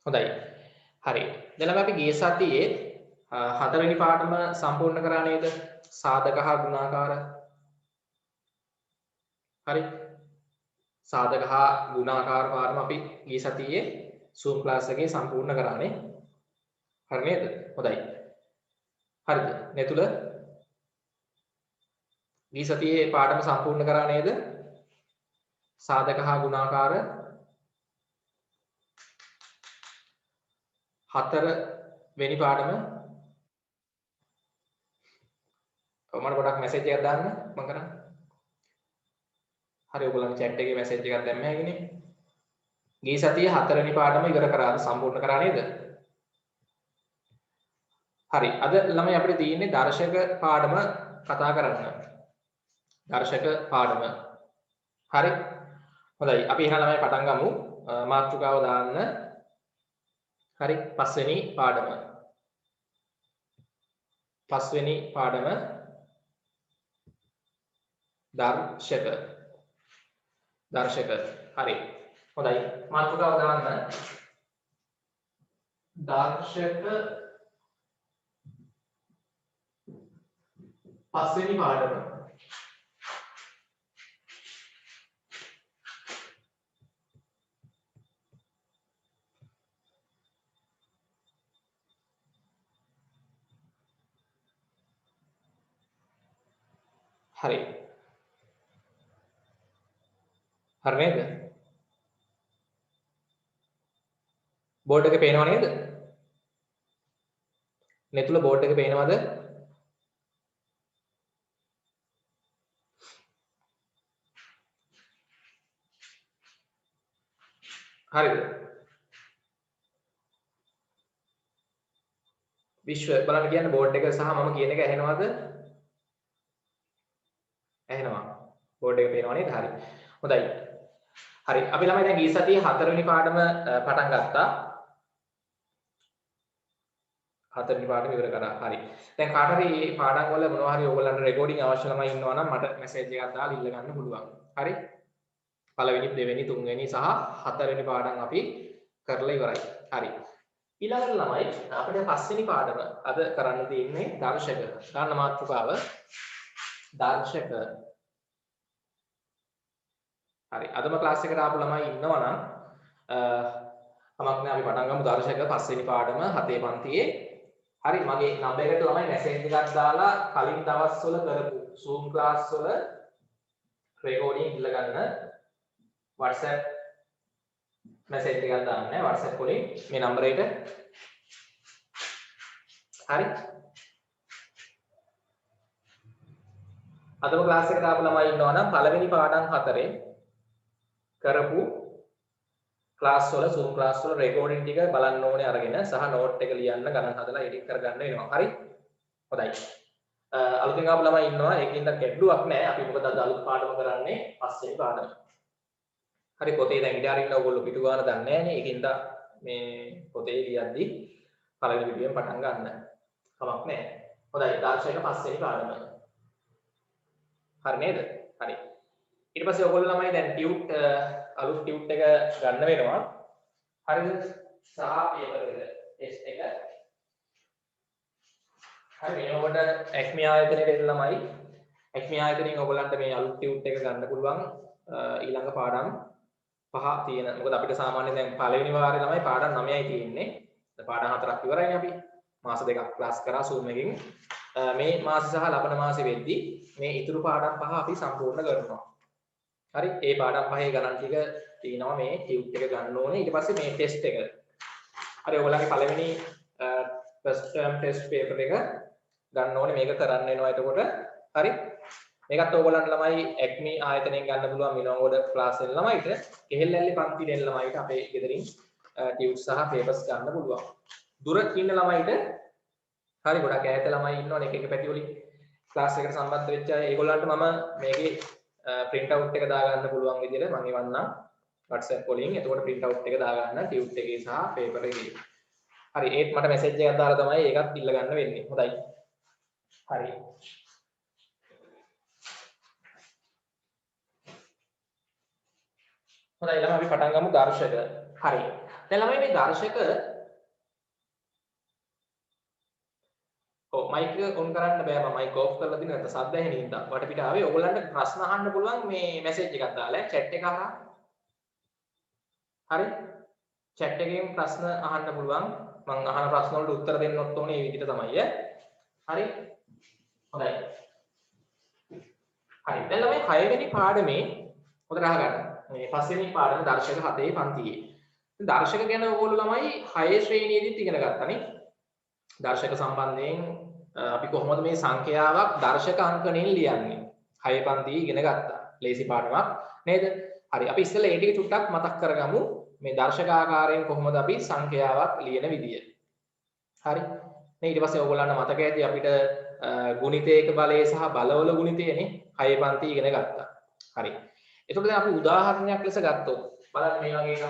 හොඳයි. හරි. දැන් අපි ගිය සතියේ හතරවෙනි පාඩම සම්පූර්ණ කරා නේද? සාධක හා ගුණාකාර. හරි. සාධක හා ගුණාකාර පාඩම අපි ගිය සතියේ Zoom class එකේ සම්පූර්ණ කරානේ. හරි නේද? හොඳයි. හරිද? නෙතුල ගිය සතියේ පාඩම සම්පූර්ණ කරා නේද? සාධක හා ගුණාකාර 4 වෙනි පාඩම මම පොඩක් මැසේජ් එකක් දාන්න මම කරන්නේ. හරි ඔයගොල්ලන් chat එකේ මැසේජ් එකක් දැම්ම හැකිනේ. ගිය සතියේ 4 වෙනි පාඩම ඉවර කරාද සම්පූර්ණ කරා නේද? හරි. අද ළමයි අපිට තියෙන්නේ දර්ශක පාඩම කතා කරන්න. දර්ශක පාඩම. හරි. හොඳයි. අපි එහෙනම් ළමයි පටන් ගමු. මාතෘකාව දාන්න. හරි. 5 වෙනි පාඩම. 5 වෙනි පාඩම දර්ශක. දර්ශක. හරි. හොඳයි. මාතෘකාව දාන්න. දර්ශක 5 වෙනි පාඩම. හරි. හරි නේද? බෝඩ් එක පේනව නේද? නෙතුල බෝඩ් එක පේනවද? හරිද? විශ්ව බලන්න කියන්න බෝඩ් එක සහ මම කියන එක ඇහෙනවද? ඇහෙනවා. බෝඩ් එක පේනව නේද? හරි. හොඳයි. හරි. අපි ළමයි දැන් ගිය සතියේ 4 වෙනි පාඩම පටන් ගත්තා. 4 වෙනි පාඩම ඉවර කරා. හරි. දැන් කාට හරි මේ පාඩම් වල මොනවා හරි ඕගොල්ලන්ට රෙකෝඩින් අවශ්‍ය ළමයි ඉන්නවා නම් මට මැසේජ් එකක් දාලා ඉල්ල ගන්න පුළුවන්. හරි. පළවෙනි, දෙවෙනි, තුන්වෙනි සහ 4 වෙනි පාඩම් අපි කරලා ඉවරයි. හරි. ඊළඟට ළමයි අපිට 5 වෙනි පාඩම අද කරන්න තියෙන්නේ දර්ශක. ගන්න මාතෘකාව දර්ශක. හරි. අදම ක්ලාස් එකට ආපු ළමයි ඉන්නවා නම් කමක් නෑ අපි පටන් ගමු දර්ශක 5 වෙනි පාඩම 7 පන්තියේ. හරි මගේ නම්බර් එකට ළමයි මැසේජ් එකක් දාලා කලින් දවස්වල කරපු Zoom class වල රෙකෝඩින් ඉල්ල ගන්න WhatsApp මැසේජ් එකක් දාන්න WhatsApp වලින් මේ නම්බරේට. හරි. අදම ක්ලාස් එකට ආපු ළමයි ඉන්නවා නම් පළවෙනි පාඩම් 4 කරපු ක්ලාස් වල Zoom class වල රෙකෝඩින් ටික බලන්න ඕනේ අරගෙන සහ නෝට් එක ලියන්න ගණන් හදලා එඩිට් කරගන්න වෙනවා. හරි. හොඳයි. අලුතෙන් ආපු ළමයි ඉන්නවා. ඒකින්ද ගැටලුවක් නැහැ. අපි මොකද අද අලුත් පාඩම කරන්නේ 5 වෙනි පාඩම. හරි පොතේ දැන් ඉඳ අරින්න ඕගොල්ලෝ පිටු ගන්න දන්නේ නැහනේ. ඒකින්ද මේ පොතේ ලියද්දි පළවෙනි පිටුවෙන් පටන් ගන්න. කමක් නැහැ. හොඳයි. දර්ශක 5 වෙනි පාඩම. හරි නේද? හරි. ඊට පස්සේ ඔයගොල්ලෝ ළමයි දැන් ටියුට් අලුත් ටියුට් එක ගන්න වෙනවා. හරිද? සහ පේපර් එක ටෙස්ට් එක. හරි මේකට ඇක්මි ආයතනයේ එන ළමයි ඇක්මි ආයතනයෙන් ඔයගොල්ලන්ට මේ අලුත් ටියුට් එක ගන්න පුළුවන් ඊළඟ පාඩම් 5 තියෙන. මොකද අපිට සාමාන්‍යයෙන් දැන් පළවෙනි වාරේ ළමයි පාඩම් 9යි තියෙන්නේ. දැන් පාඩම් 4ක් ඉවරයිනේ අපි. මාස දෙකක් ක්ලාස් කරා Zoom එකකින්. මේ මාසෙ සහ ලබන මාසෙ වෙද්දී මේ ඉතුරු පාඩම් 5 අපි සම්පූර්ණ කරනවා. හරි ඒ පාඩම් පහේ ගණන් ටික තියෙනවා මේ ටියුට් එක ගන්න ඕනේ. ඊට පස්සේ මේ ටෙස්ට් එක. හරි ඔයගොල්ලන්ගේ පළවෙනි ෆස්ට් ටර්ම් ටෙස්ට් පේපර් එක ගන්න ඕනේ. මේක කරන්න වෙනවා එතකොට. හරි. මේකත් ඕගොල්ලන්ට ළමයි ඇක්මි ආයතනයෙන් ගන්න පුළුවන් මිනෝඩ ක්ලාස් වෙන ළමයිට කෙහෙල්ලැල්ලේ පන්ති දෙන ළමයිට අපේ ගෙදරින් ටියුට් සහ පේපර්ස් ගන්න පුළුවන්. දුර ඉන්න ළමයිට හරි ගොඩක් ඈත ළමයි ඉන්නවනේ එක එක පැති වලින් ක්ලාස් එකට සම්බන්ධ වෙච්ච අය ඒගොල්ලන්ට මම මේකේ print out එක දාගන්න පුළුවන් විදිහට මම එවන්නම් WhatsApp වලින්. එතකොට print out එක දාගන්න ටියුට් එකේ සහ පේපර් එකේ. හරි ඒත් මට මැසේජ් එකක් දාලා තමයි ඒකත් ඉල්ල ගන්න වෙන්නේ. හොඳයි. හරි. හොඳයි ළමයි අපි පටන් ගමු දර්ශක. හරි. දැන් ළමයි මේ දර්ශක ඔව් මයික් එක ඔන් කරන්න බෑ මම මයික් ඔෆ් කරලා දින නැත්නම් සද්ද ඇහෙන හින්දා වටපිටාවේ ඔයගොල්ලන්ට ප්‍රශ්න අහන්න පුළුවන් මේ මැසේජ් එකක් දාලා chat එක හරහා හරි chat එකෙන් ප්‍රශ්න අහන්න පුළුවන් මම අහන ප්‍රශ්න වලට උත්තර දෙන්නත් ඕනේ මේ විදිහට තමයි හරි හොඳයි හරි දැන් ළමයි 6 වෙනි පාඩමේ හොඳට අහගන්න මේ 5 වෙනි පාඩම දර්ශක 7 පන්තියේ දර්ශක ගැන ඕගොල්ලෝ ළමයි 6 ශ්‍රේණියේදීත් ඉගෙන ගත්තානේ දර්ශක සම්බන්ධයෙන් අපි කොහොමද මේ සංඛ්‍යාවක් දර්ශක අංකණයෙන් ලියන්නේ 6 පන්තියේ ඉගෙන ගත්තා ලේසි පාඩමක් නේද හරි අපි ඉස්සෙල්ලා ඒ ටික චුට්ටක් මතක් කරගමු මේ දර්ශක ආකාරයෙන් කොහොමද අපි සංඛ්‍යාවක් ලියන විදිය හරි නේ ඊට පස්සේ ඕගොල්ලන්ට මතක ඇති අපිට ගුණිතයක බලය සහ බලවල ගුණිතයනේ 6 පන්ති ඉගෙන ගත්තා හරි එතකොට දැන් අපි උදාහරණයක් ලෙස ගත්තොත් බලන්න මේ වගේ එකක්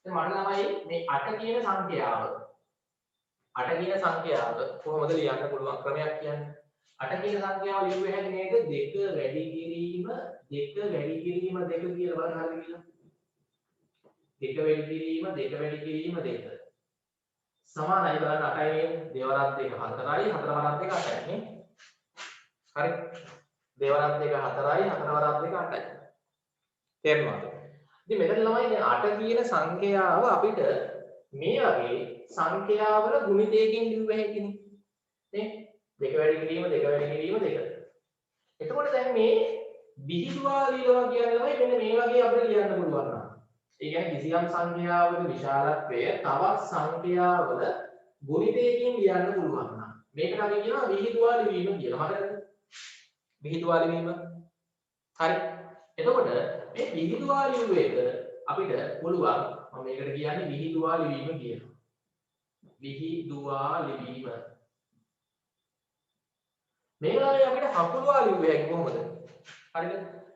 දැන් මට ළමයි මේ 8 කියන සංඛ්‍යාව 8 කියන සංඛ්‍යාව කොහොමද ලියන්න පුළුවන් ක්‍රමයක් කියන්නේ 8 කියන සංඛ්‍යාව ලියුවේ හැටි නේද 2 වැඩි කිරීම 2 වැඩි කිරීම 2 කියලා බලන්න හරිද කියලා 2 වැඩි කිරීම 2 වැඩි කිරීම 2 සමානයි බලන්න 8යි නේද දෙවරක් 2 4යි 4 වරක් 2 8යි නේ හරි දෙවරක් 2 4යි 4 වරක් 2 8යි තේරුණාද ඉතින් මෙතන ළමයි දැන් 8 කියන සංඛ්‍යාව අපිට මේ වගේ සංඛ්‍යාවල ගුණිතයකින් ලියුව හැකිනේ නේ 2 වැඩි කිරීම 2 වැඩි කිරීම 2 එතකොට දැන් මේ විහිදුවා ලියනවා කියන්නේ ළමයි මෙන්න මේ වගේ අපිට ලියන්න පුළුවන් නම් ඒ කියන්නේ කිසියම් සංඛ්‍යාවක විශාලත්වය තවත් සංඛ්‍යාවල ගුණිතයකින් ලියන්න පුළුවන් නම් මේකට අපි කියනවා විහිදුවා ලිවීම කියලා හරිද විහිදුවා ලිවීම හරි එතකොට මේ විහිදුවා ලියුව එක අපිට පුළුවන් මම මේකට කියන්නේ විහිදුවා ලිවීම කියලා විහිදුවා ලිවීම මේකයි අපිට හකුලුවා ලිව්වේ කොහොමද හරිද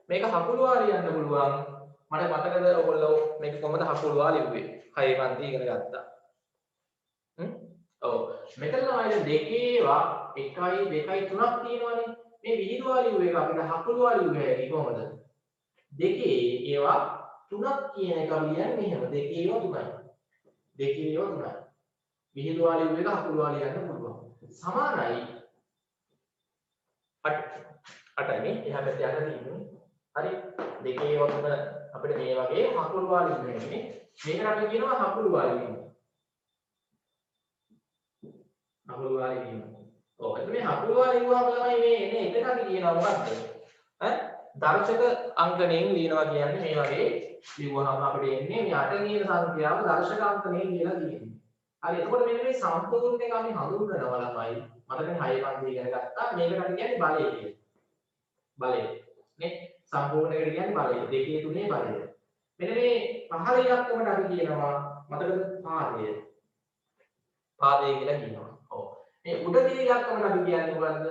මේක හකුලුවා ලියන්න පුළුවන් මට මතකද ඔයගොල්ලෝ මේක කොහොමද හකුලුවා ලිව්වේ 6 පන්ති ඉගෙන ගත්තා ඔව් මෙතන තමයි දෙකේවා 1යි 2යි 3ක් තියෙනවානේ මේ විහිදුවා ලිව්ව එක අපිට හකුලුවා ලිව්වේ කොහොමද දෙකේ ඒවා 3ක් කියන එක අපි ලියන්නේ මෙහෙම දෙකේ ඒවා 3යි දෙකේ ඒවා 3යි විහිදුවා ලිව්ව එක හකුලුවා ලියන්න පුළුවන් සමානයි 8යි එහා පැත්තේ 8 තියෙන්නේ හරි දෙකේ ඒවා 3 අපිට මේ වගේ හකුලුවා ලිව්වේ නේ මේකට අපි කියනවා හකුලුවා ලිවීම හකුලුවා ලිවීම ඔව් එතන මේ හකුලුවා ලිව්වම තමයි මේ එන්නේ එතන අපි කියනවා මොකද්ද ඈ දර්ශක අංකණයෙන් ලියනවා කියන්නේ මේ වගේ ලිව්වහම අපිට එන්නේ මේ 8 කියන සංඛ්‍යාව දර්ශක අංකණයෙන් කියලා කියන්නේ හරි එතකොට මෙන්න මේ සම්පූර්ණ එක අපි හඳුන්වනවා ළමයි මතකනේ 6 පන්ති ඉගෙන ගත්තා මේකට අපි කියන්නේ බලය කියලා බලය නේ සම්පූර්ණ එකට කියන්නේ බලය දෙකේ තුනේ බලය මෙන්න මේ පහළ ඉලක්කමට අපි කියනවා මතකද පාදය පාදය කියලා කියනවා ඔව් මේ උඩ තියෙන ඉලක්කමට අපි කියන්නේ මොකද්ද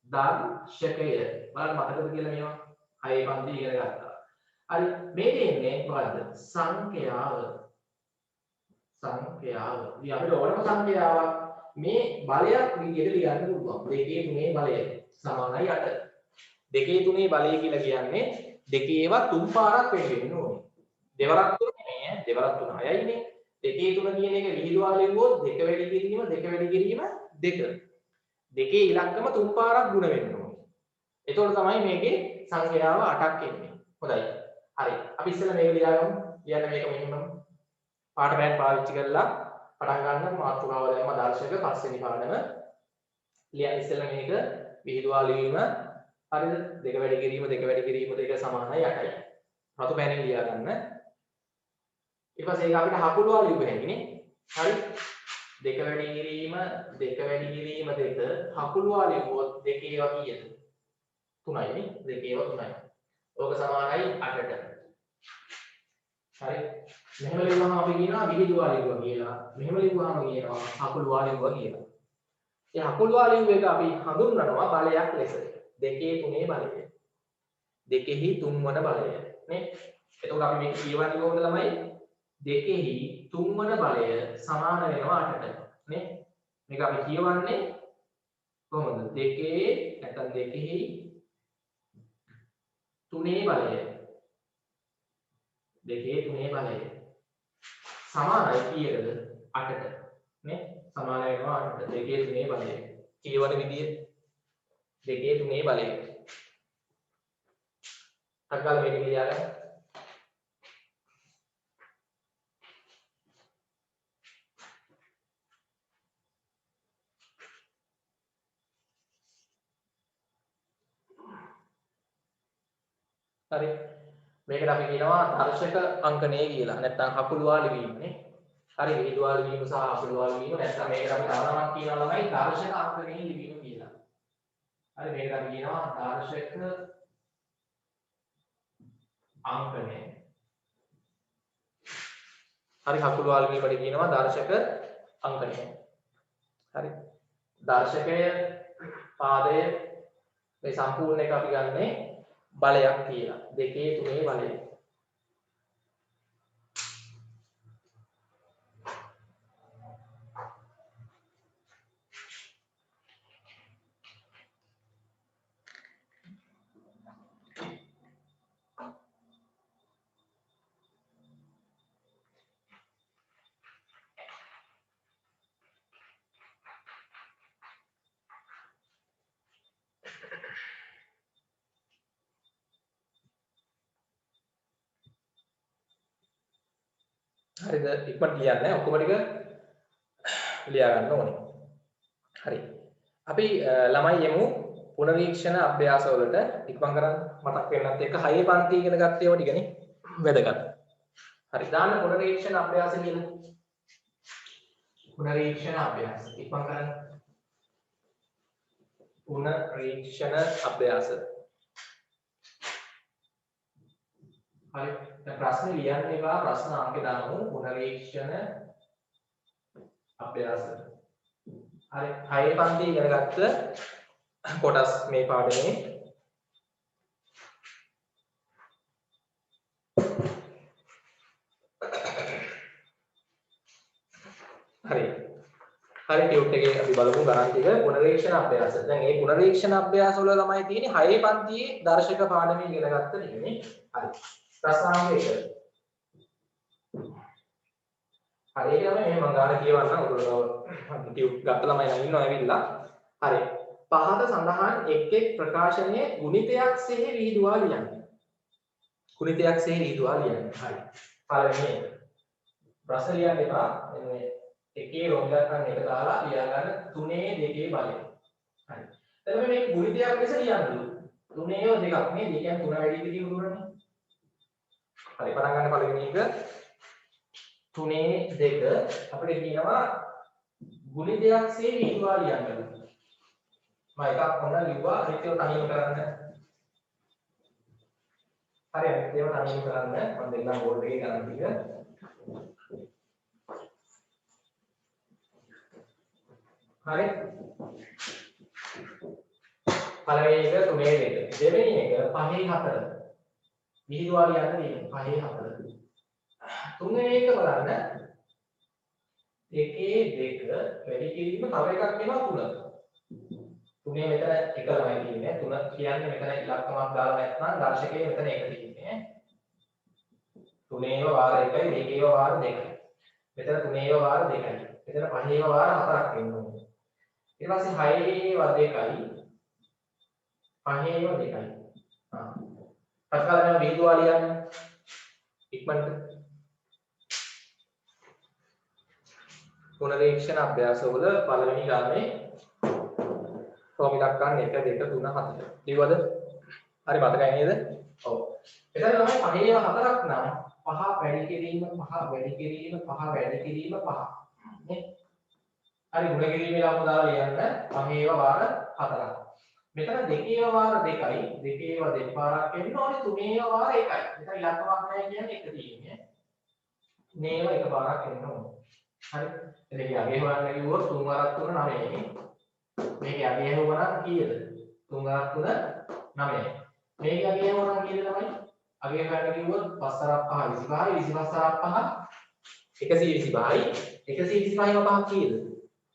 දර්ශකය බලන්න මතකද කියලා මේවා 6 පන්ති ඉගෙන ගත්තා හරි මේ දෙන්නේ මොකද්ද සංඛ්‍යාව ඉතින් අපිට ඕනම සංඛ්‍යාවක් මේ බලයක් විදිහට ලියන්න පුළුවන් දෙකේ තුනේ බලය සමානයි 8 දෙකේ තුනේ බලය කියලා කියන්නේ දෙකේ ඒවා තුන් පාරක් වෙන්න ඕනේ දෙවරක් තුන නෙමෙයි දෙවරක් තුන 6යිනේ දෙකේ තුන කියන එක විහිදුවා ලියුවොත් 2 වැඩි කිරීම 2 වැඩි කිරීම 2 දෙකේ ඉලක්කම තුන් පාරක් ගුණ වෙන්න ඕනේ එතකොට තමයි මේකේ සංඛ්‍යාව 8ක් එන්නේ හොඳයි හරි අපි ඉස්සෙල්ලා මේක ලියාගමු ලියන්න මේක මෙහෙම පාඩමයක් පාවිච්චි කරලා පටන් ගන්න මාතෘකාව දැම්ම දර්ශක පස්වෙනි පාඩම ලියන්න ඉස්සෙල්ලා මේක විහිදුවා ලිවීම හරිද 2 වැඩි කිරීම 2 වැඩි කිරීම 2 සමානයි 8යි රතු පෑනෙන් ලියා ගන්න ඊට පස්සේ ඒක අපිට හකුලුවා ලියුව හැකිනේ හරි 2 වැඩි කිරීම 2 වැඩි කිරීම 2 හකුලුවා ලියුවොත් දෙකේ ඒවා කීයද 3යි නේ දෙකේ ඒවා 3යි ඕක සමානයි 8ට හරි මෙහෙම ලියුවම අපි කියනවා විහිදුවා ලියුවා කියලා මෙහෙම ලියුවාම කියනවා හකුලුවා ලියුවා කියලා ඒ හකුලුවා ලියුව එක අපි හඳුන්වනවා බලයක් ලෙස දෙකේ තුනේ බලය දෙකෙහි තුන්වන බලය නේ එතකොට අපි මේක කියවන්නේ කොහොමද ළමයි දෙකෙහි තුන්වන බලය සමාන වෙනවා 8ට නේ මේක අපි කියවන්නේ කොහොමද දෙකේ නැත්නම් දෙකෙහි තුනේ බලය දෙකේ තුනේ බලය සමානයි කීයකද 8ට නේ සමාන වෙනවා 8ට දෙකේ තුනේ බලය කියවන විදිය දෙකේ තුනේ බලය අකල් මේක ලියාගන්න හරි මේකට අපි කියනවා දර්ශක අංකණය කියලා නැත්නම් හකුළුවාලි වීම නේ හරි විහිදුවාලි වීම සහ හකුළුවාලි වීම නැත්නම් මේකට අපි තව නමක් කියනවා ළමයි දර්ශක අංකණය ලිවීම කියලා හරි මේකට අපි කියනවා දර්ශක අංකණය හරි හකුළුවාලි වීමට කියනවා දර්ශක අංකණය හරි දර්ශකය පාදය මේ සම්පූර්ණ එක අපි ගන්නේ බලයක් කියලා දෙකේ තුනේ බලය හරිද ඉක්මනට ලියන්න ඔක්කොම ටික ලියා ගන්න ඕනේ හරි අපි ළමයි යමු පුනරීක්ෂණ අභ්‍යාස වලට ඉක්මන් කරන් මතක් වෙන්නත් එක්ක 6 පන්ති ඉගෙන ගත්ත ඒවා ටිකනේ වැදගත් හරි දාන්න පුනරීක්ෂණ අභ්‍යාස කියලා පුනරීක්ෂණ අභ්‍යාස ඉක්මන් කරන් පුනරීක්ෂණ අභ්‍යාස හරි දැන් ප්‍රශ්න ලියන්න එපා ප්‍රශ්න අංක දාමු පුනරීක්ෂණ අභ්‍යාස හරි 6 පන්ති ඉගෙන ගත්ත කොටස් මේ පාඩමේ හරි ටියුට් එකේ අපි බලමු ගණන් ටික පුනරීක්ෂණ අභ්‍යාස දැන් මේ පුනරීක්ෂණ අභ්‍යාස වල ළමයි තියෙන්නේ 6 පන්තියේ දර්ශක පාඩමේ ඉගෙන ගත්ත ටිකනේ හරි ප්‍රශ්නාංක 1 හරි ඒක තමයි මේ මම ගාන කියවන්න ඔයගොල්ලෝ ටියුට් ගත්ත ළමයි නම් ඉන්නවා ඇවිල්ලා හරි පහත සඳහන් එක් ප්‍රකාශනයේ ගුණිතයක්සේ විහිදුවා ලියන්න ගුණිතයක්සේ විහිදුවා ලියන්න හරි පළවෙනි එක ප්‍රශ්න ලියන්න එපා මේ එකේ රොංගක් ගන්න එක දාලා ලියා ගන්න 3 2 බලය හරි එතකොට මේ ගුණිතයක් ලෙස ලියන්න 3 2ක් නේ දෙකෙන් 3 වැඩි කිරීම දුරනේ හරි පටන් ගන්න පළවෙනි එක 3 2 අපිට කියනවා ගුණිතයක්සේ විහිදුවා ලියන්න මම එකක් මොන ලිව්වා අනිත් ඒවා තනියම කරන්න හරි අනිත් ඒවා තනියම කරන්න මම දෙන්නම් බෝඩ් එකේ ගණන් ටික හරි පළවෙනි එක 3 2 දෙවෙනි එක 5 4 විහිදුවා ලියන්න තියෙනවා 5 4 තුන්වෙනි එක බලන්න එකේ 2 වැඩි කිරීම තව එකක් වෙනවා 3 3 මෙතන එක ළමයි තියෙන්නේ 3 කියන්නේ මෙතන ඉලක්කමක් දාලා නැත්නම් දර්ශකයේ මෙතන එක තියෙන්නේ 3ේව වාර 1යි 2ේව වාර 2යි මෙතන 3ේව වාර 2යි මෙතන 5ේව වාර 4ක් වෙන්න ඕනේ ඊට පස්සේ 6ේව 2යි 5ේව 2යි අත්කාලම විහිදුවා ලියන්න ඉක්මනට පුනරීක්ෂණ අභ්‍යාසවල පළවෙනි ගානේ ෆෝමියුලා ගන්න 1 2 3 4 ලියවද හරි මතකයි නේද ඔව් එතන ළමයි 5 4ක් නම් 5 වැඩි කිරීම 5 වැඩි කිරීම 5 වැඩි කිරීම 5 නේ හරි ගුණ කිරීමේ ලාභ දාලා ලියන්න 5 වාර 4ක් මෙතන 2 වාර 2යි 2 දෙපාරක් එන්න ඕනේ 3 වාර 1යි මෙතන ඉලක්කමක් නැහැ කියන්නේ එක තියෙන්නේ නේව එකපාරක් එන්න ඕනේ හරි එතන යගේ හොයන්න කිව්වොත් 3 වාරක් 3 9යි මේක යගේ හොවනම් කීයද 3 වාරක් 3 9යි මේක යගේ හොවනම් කීයද තමයි අගේ හොයන්න කිව්වොත් 5 වාරක් 5 25යි 25 වාරක් 5 125යි 125ම 5 කීයද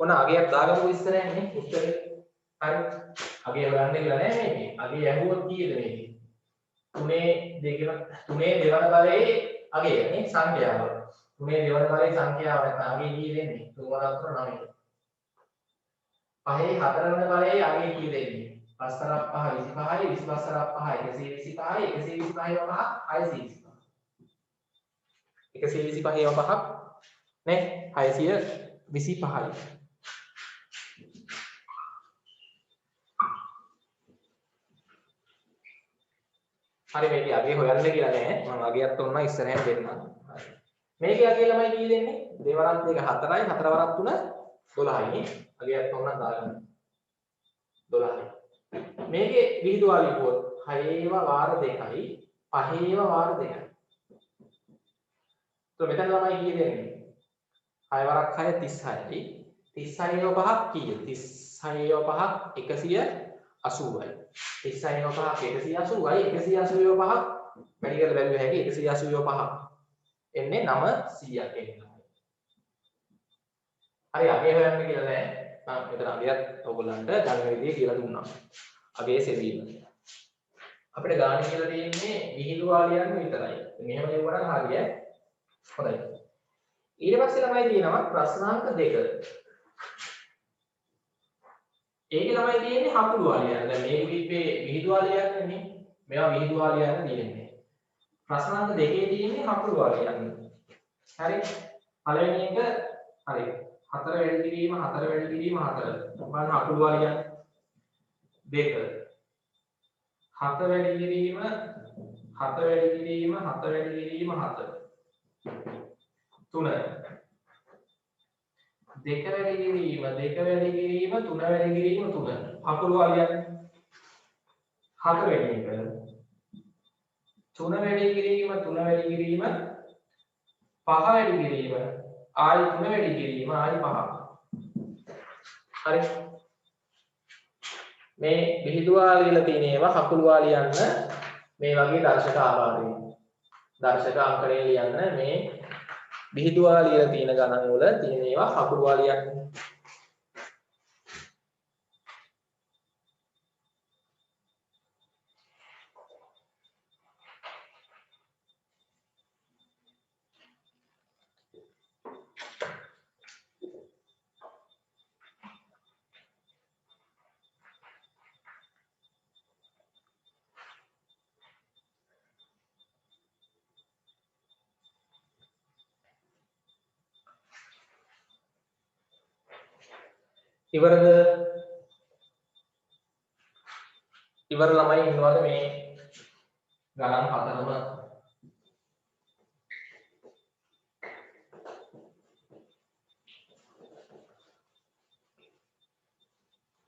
ඔන්න අගයක් දාගමු ඉස්සරහනේ උත්තරේ හරි අගේ හොයන්න කියලා නෑ මේකේ අගේ ඇහුවොත් කීයද මේකේ 3 දෙවන බලයේ අගේ නේ සංඛ්‍යාව 3 දෙවන බලයේ සංඛ්‍යාව නැත්නම් අගේ කී දෙන්නේ 3 වරක් 3 9. 5 4 වෙනි බලයේ අගේ කී දෙන්නේ 5 තරක් 5 25යි 25 තරක් 5 125යි 125 5 625 125 5ක් නේ 625යි. හරි මේකේ අගේ හොයන්න කියලා නෑ මම අගයත් ඔන්න ඉස්සරහෙන් දෙන්නම්. හරි මේකේ අගේ ළමයි කී දෙන්නේ දෙවරක් දෙක 4යි 4 වරක් 3 12යි නේ අගයත් ඔන්න දාගන්න 12යි. මේකේ විහිදුවා ලියුවොත් 6ව වාර 2යි 5ව වාර 2යි. તો මෙතන ළමයි කී දෙන්නේ 6 වරක් 6 36යි 36ව 5ක් කීයද 36ව 5ක් 180යි 36ව 5ක් 180යි 180ව 5ක් වැඩි කරලා බැලුව හැකි 180ව 5ක් එන්නේ 900ක් එන්නේ. හරි අගේ හොයන්න කියලා නෑ මම මෙතන අගයත් ඔයගොල්ලන්ට ගණන විදිය කියලා දුන්නා. අගේ සෙවීම අපිට ගාණ කියලා තියෙන්නේ විහිළුවා ලියන්න විතරයි. මෙහෙම ලියුවා නම් හරියයි. හොඳයි. ඊට පස්සේ ළමයි තියෙනවා ප්‍රශ්නාංක 2. ඒකේ ළමයි තියෙන්නේ හකුළුවා ලියන්න. දැන් මේක විපේ විහිළුවා ලියන්නේ නේ. මේවා විහිළුවා ලියන්න තියෙන්නේ. ප්‍රශ්නාංක 2 තියෙන්නේ හකුළුවා ලියන්න. හරි. පළවෙනි එක හරි. 4 වැඩි කිරීම 4 වැඩි කිරීම 4. බලන්න හකුළුවා ලියන්න. 2 7 වැඩි කිරීම 7 වැඩි කිරීම 7 වැඩි කිරීම 7 3 2 වැඩි කිරීම 2 වැඩි කිරීම 3 වැඩි කිරීම 3 හකුළුවා ලියන්න 4 වැඩි එක 3 වැඩි කිරීම 3 වැඩි කිරීම 5 වැඩි කිරීම ආයි 3 වැඩි කිරීම ආයි 5 හරි මේ විහිදුවා ලියලා තියෙන ඒවා හකුළුවා ලියන්න මේ වගේ දර්ශක ආකාරයෙන් දර්ශක අංකණය ලියන්න මේ විහිදුවා ලියලා තියෙන ගණන් වල තියෙන ඒවා හකුළුවා ලියන්න. ඉවරද? ඉවර ළමයි ඉන්නවද මේ ගණන් හතරම?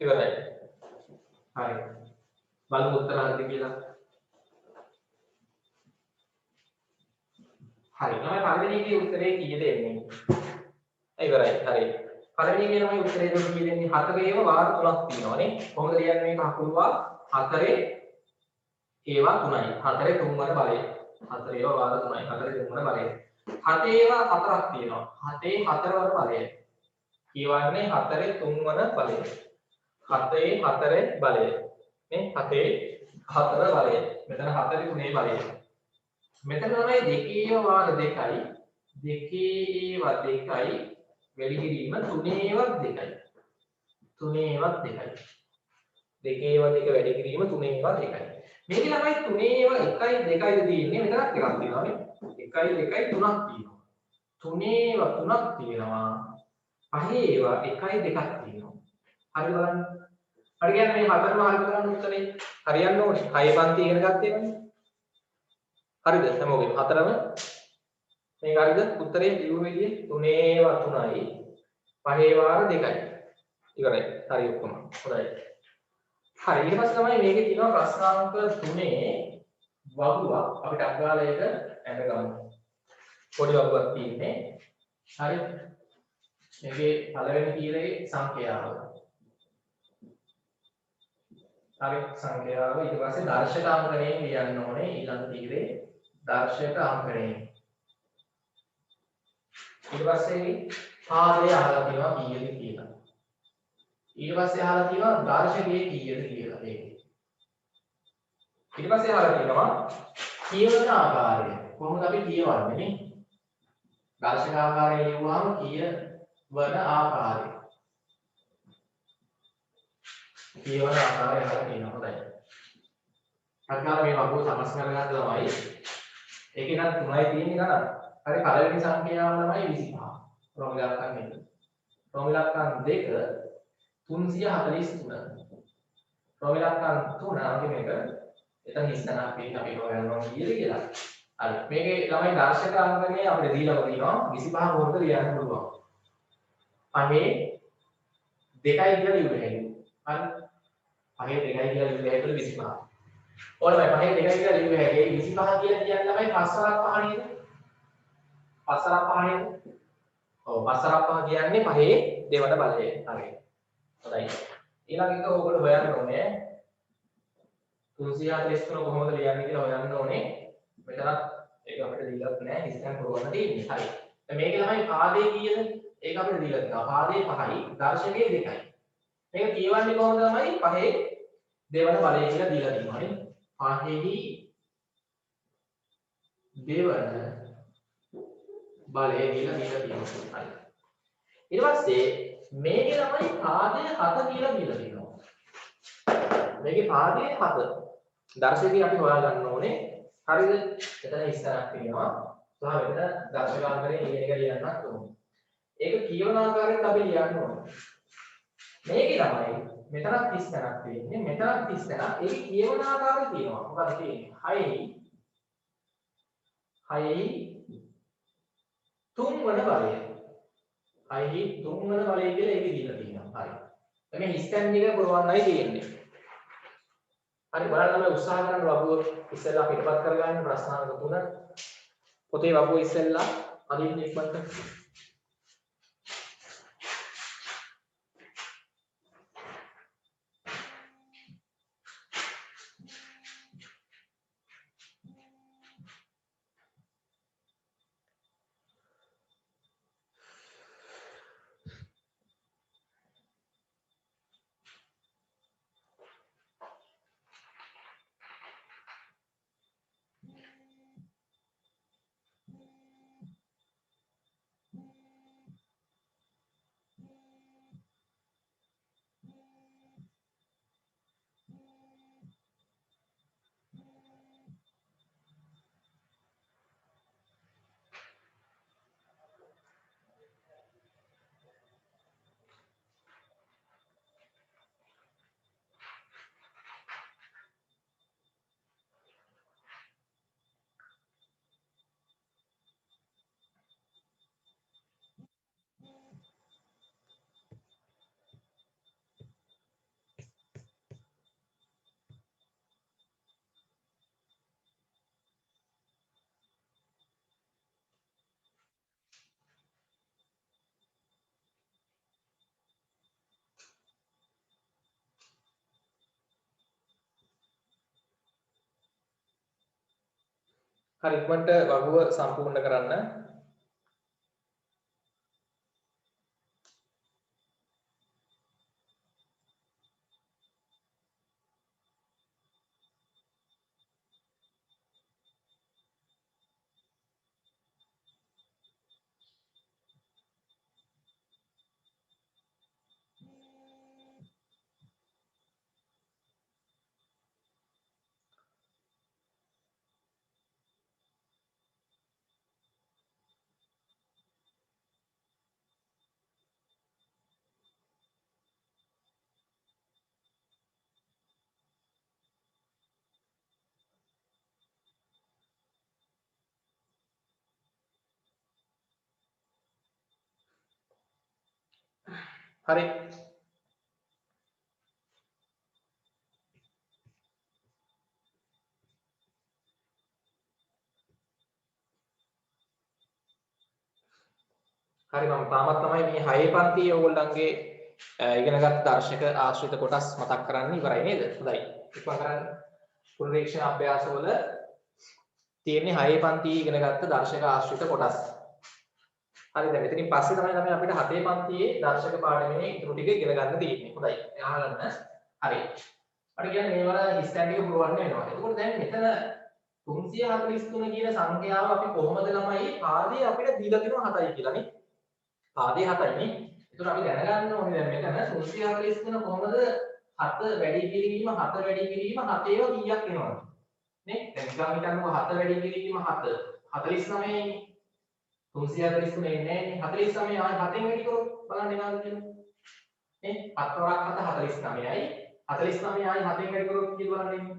ඉවරයි. හරි. බලමු උත්තර හරිද කියලා. හරි. ළමයි පළවෙනි එකේ උත්තරේ කීයද එන්නේ? ඉවරයි. හරි. පළවෙනි එකේ ළමයි උත්තරේ දෙන්න කීයද? 4ේම වාර 3ක් තියෙනවානේ. කොහොමද ලියන්නේ මේක හකුළුවා 4 ඒවා 3යි. 4 තුන්වන බලය. 4 ඒවා වාර 3යි. 4 තුන්වන බලය. 7 ඒවා 4ක් තියෙනවා. 7 4වන බලය. කියවන්නේ 4 තුන්වන බලය. 7 4 බලය. නේ 7 4 බලය. මෙතන 4 3 බලය. මෙතන තමයි 2 ඒවා වාර 2යි. 2 ඒවා 2යි. වැඩි කිරීම 3 ඒවා 2යි. 3 ඒවා 2යි. 2 ඒවා 2 වැඩි කිරීම 3 ඒවා 2යි. මේක ළමයි 3 ඒවා 1යි 2යිද තියෙන්නේ මෙතනත් එකක් තියෙනවා නේ 1යි 2යි 3ක් තියෙනවා 3 ඒවා 3ක් තියෙනවා 5 ඒවා 1යි 2ක් තියෙනවා හරි බලන්න හරි කියන්නේ මේ හතරම හරි කරන්න උත්තරේ හරියන්න ඕනේ 6 පන්ති ඉගෙන ගත්තේමනේ හරිද හැමෝගෙම හතරම මේක හරිද උත්තරේ ලියුම විදිය 3 ඒවා 3යි 5 ඒවා 2යි ඉවරයි හරි ඔක්කොම හොඳයි හරි ඊට පස්සේ තමයි මේකේ තියෙනවා ප්‍රශ්නාංක 3 වගුවක් අපිට අග්‍රාලයක ඇඳ ගමු. පොඩි වගුවක් තියෙන්නේ. හරි. මේකේ පළවෙනි තීරයේ සංඛ්‍යාව. හරි සංඛ්‍යාව ඊට පස්සේ දර්ශක අංකණයෙන් ලියන්න ඕනේ ඊළඟ තීරයේ දර්ශක අංකණයෙන්. ඊට පස්සේ පාදය අහලා තියෙනවා කීයද කියලා. ඊට පස්සේ අහලා තියෙනවා දර්ශකයේ කීයද කියලා මේකේ. ඊට පස්සේ අහලා තියෙනවා කියවන ආකාරය. කොහොමද අපි කියවන්නේ නේ? දර්ශක ආකාරයෙන් ලියුවාම කියවන ආකාරය. කියවන ආකාරය අහලා තියෙනවා. හොඳයි. අත්කාර මේ වගුව සමස් කරගන්න තමයි. ඒකේ නම් 3යි තියෙන්නේ ගණන්. හරි පළවෙනි සංඛ්‍යාව තමයි 25. රෝම ඉලක්කම් එක. රෝම ඉලක්කම් 2 343. රෝම ඉලක්කම් 3 අන්තිම එක. එතන හිස්තනක් පිටින් අපි හොයනවා කියලා. හරි. මේකේ ළමයි දර්ශක අංකනේ අපිට දීලා තියෙනවා 25 කොහොමද ලියන්න පුළුවන්. පහේ 2යි කියලා ලියුවේ හැකියි. හරි. පහේ 2යි කියලා ලියුවේ හැකියි 25. ඕනමයි පහේ 2යි කියලා ලියුවේ හැකියි 25 කියලා කියන්නේ ළමයි පස්සරක් පහ නේද? පස්සරක් පහ නේද? ඔව් පස්සරක් පහ කියන්නේ පහේ දෙවන බලය. හරි. හොඳයි. ඊළඟ එක ඕගොල්ලෝ හොයන්න ඕනේ 343 කොහොමද ලියන්නේ කියලා හොයන්න ඕනේ. මෙතනත් ඒක අපිට දීලා නැහැ ඉස්සෙන් පුරවන්න තියෙන්නේ. හරි. දැන් මේකේ ළමයි පාදේ කීයද? ඒක අපිට දීලා තියෙනවා. පාදේ 5යි, දර්ශකයේ 2යි. මේක කියවන්නේ කොහොමද ළමයි? පහේ දෙවන බලය කියලා දීලා තියෙනවා නේ. පහේහි දෙවන බලය කියලා දීලා තියෙනවා. හරි. ඊට පස්සේ මේකේ ළමයි පාදේ 7 කියලා දීලා තියෙනවා. මේකේ පාදේ 7. දර්ශකයේ අපි හොයාගන්න ඕනේ. හරිද? එතන ඉස්සරහක් තියෙනවා. සහ මෙතන දර්ශකාංකරේ ඉගෙන එක ලියන්නත් ඕනේ. ඒක කියවන ආකාරයෙන් අපි ලියන්න ඕනේ. මේකේ තමයි මෙතනත් 30 තැනක් තියෙන්නේ. මෙතනත් 30 තැනක්. ඒක කියවන ආකාරය තියෙනවා. මොකද තියෙන්නේ? 6යි 3 වන බලය. 6යි 3 වන බලය කියලා ඒක දීලා තියෙනවා. හරි. මේ හිස්තැන් එක පුරවන්නයි තියෙන්නේ. හරි බලන්න අපි උත්සාහ කරන වගුව ඉස්සෙල්ලා පිටපත් කරගන්න ප්‍රශ්නාංක 3 පොතේ වගුව ඉස්සෙල්ලා අදින්න ඉක්මනට හරි ඉක්මනට වගුව සම්පූර්ණ කරන්න. හරි. හරි මම තාමත් තමයි මේ 6 පන්තියේ ඕගොල්ලන්ගේ ඉගෙනගත් දර්ශක ආශ්‍රිත කොටස් මතක් කරන්න ඉවරයි නේද? හොඳයි. ඉක්මන් කරන්න. පුනරීක්ෂණ අභ්‍යාසවල තියෙන්නේ 6 පන්තියේ ඉගෙනගත්ත දර්ශක ආශ්‍රිත කොටස්. හරි දැන් මෙතනින් පස්සේ තමයි අපිට 7 පන්තියේ දර්ශක පාඩමේ ඉතුරු ටික ඉගෙන ගන්න තියෙන්නේ. හොඳයි. අහගන්න. හරි. අපිට කියන්නේ මේවල ස්ටෑන්ඩ් එක පුරවන්න වෙනවා. එතකොට දැන් මෙතන 343 කියන සංඛ්‍යාව අපි කොහොමද ළමයි පාදේ අපිට දීලා තියෙනවා 7යි කියලා නේ. පාදේ 7යි නේ. ඒතර අපි දැනගන්න ඕනේ දැන් මෙතන 343 කොහොමද 7 වැඩි කිරීම 7 වැඩි කිරීම 7 ඒවා කීයක් එනවද? නේ? දැන් නිකන් හිතන්නකෝ 7 වැඩි කිරීම 7 49 නේ. 343 එන්නේ නැහැ නේ. 49 ආයි 7ෙන් වැඩි කරොත් බලන්න එනවාද කියලා. නේ? 7 වරක් 7 49යි. 49 ආයි 7ෙන් වැඩි කරොත් කීයද බලන්න එන්නේ.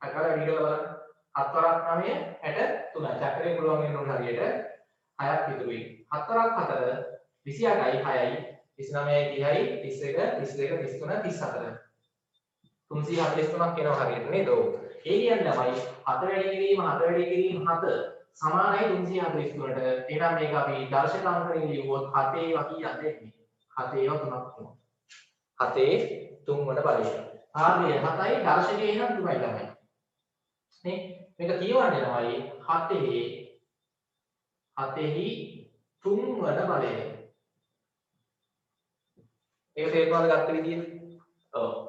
අකල වැඩි කරලා බලන්න. 7 වරක් 9 63. චක්‍රේ පුළුවන් වෙන්න ඕන හරියට 6ක් ඉතුරුයි. 7 වරක් 4 28යි 6යි 29යි 30යි 31 32 33 34 343ක් එනවා හරියට නේද? ඔව්. ඒ කියන්නේ ළමයි 7 වැඩි කිරීම 7 වැඩි කිරීම 7 සමානයි 343ට. එහෙනම් මේක අපි දර්ශකාංකයෙන් ලියුවොත් 7 ඒවා කීයක්ද එන්නේ? 7 ඒවා 3ක් වෙනවා. 7 3 වන බලය. ආර්ය 7යි දර්ශකයේ නම් 3යි ළමයි. නේ? මේක කියවන්නේ ළමයි 7ෙහි 3 වන බලය. ඒක තේරුම්වල ගත්ත විදිය. ඔව්.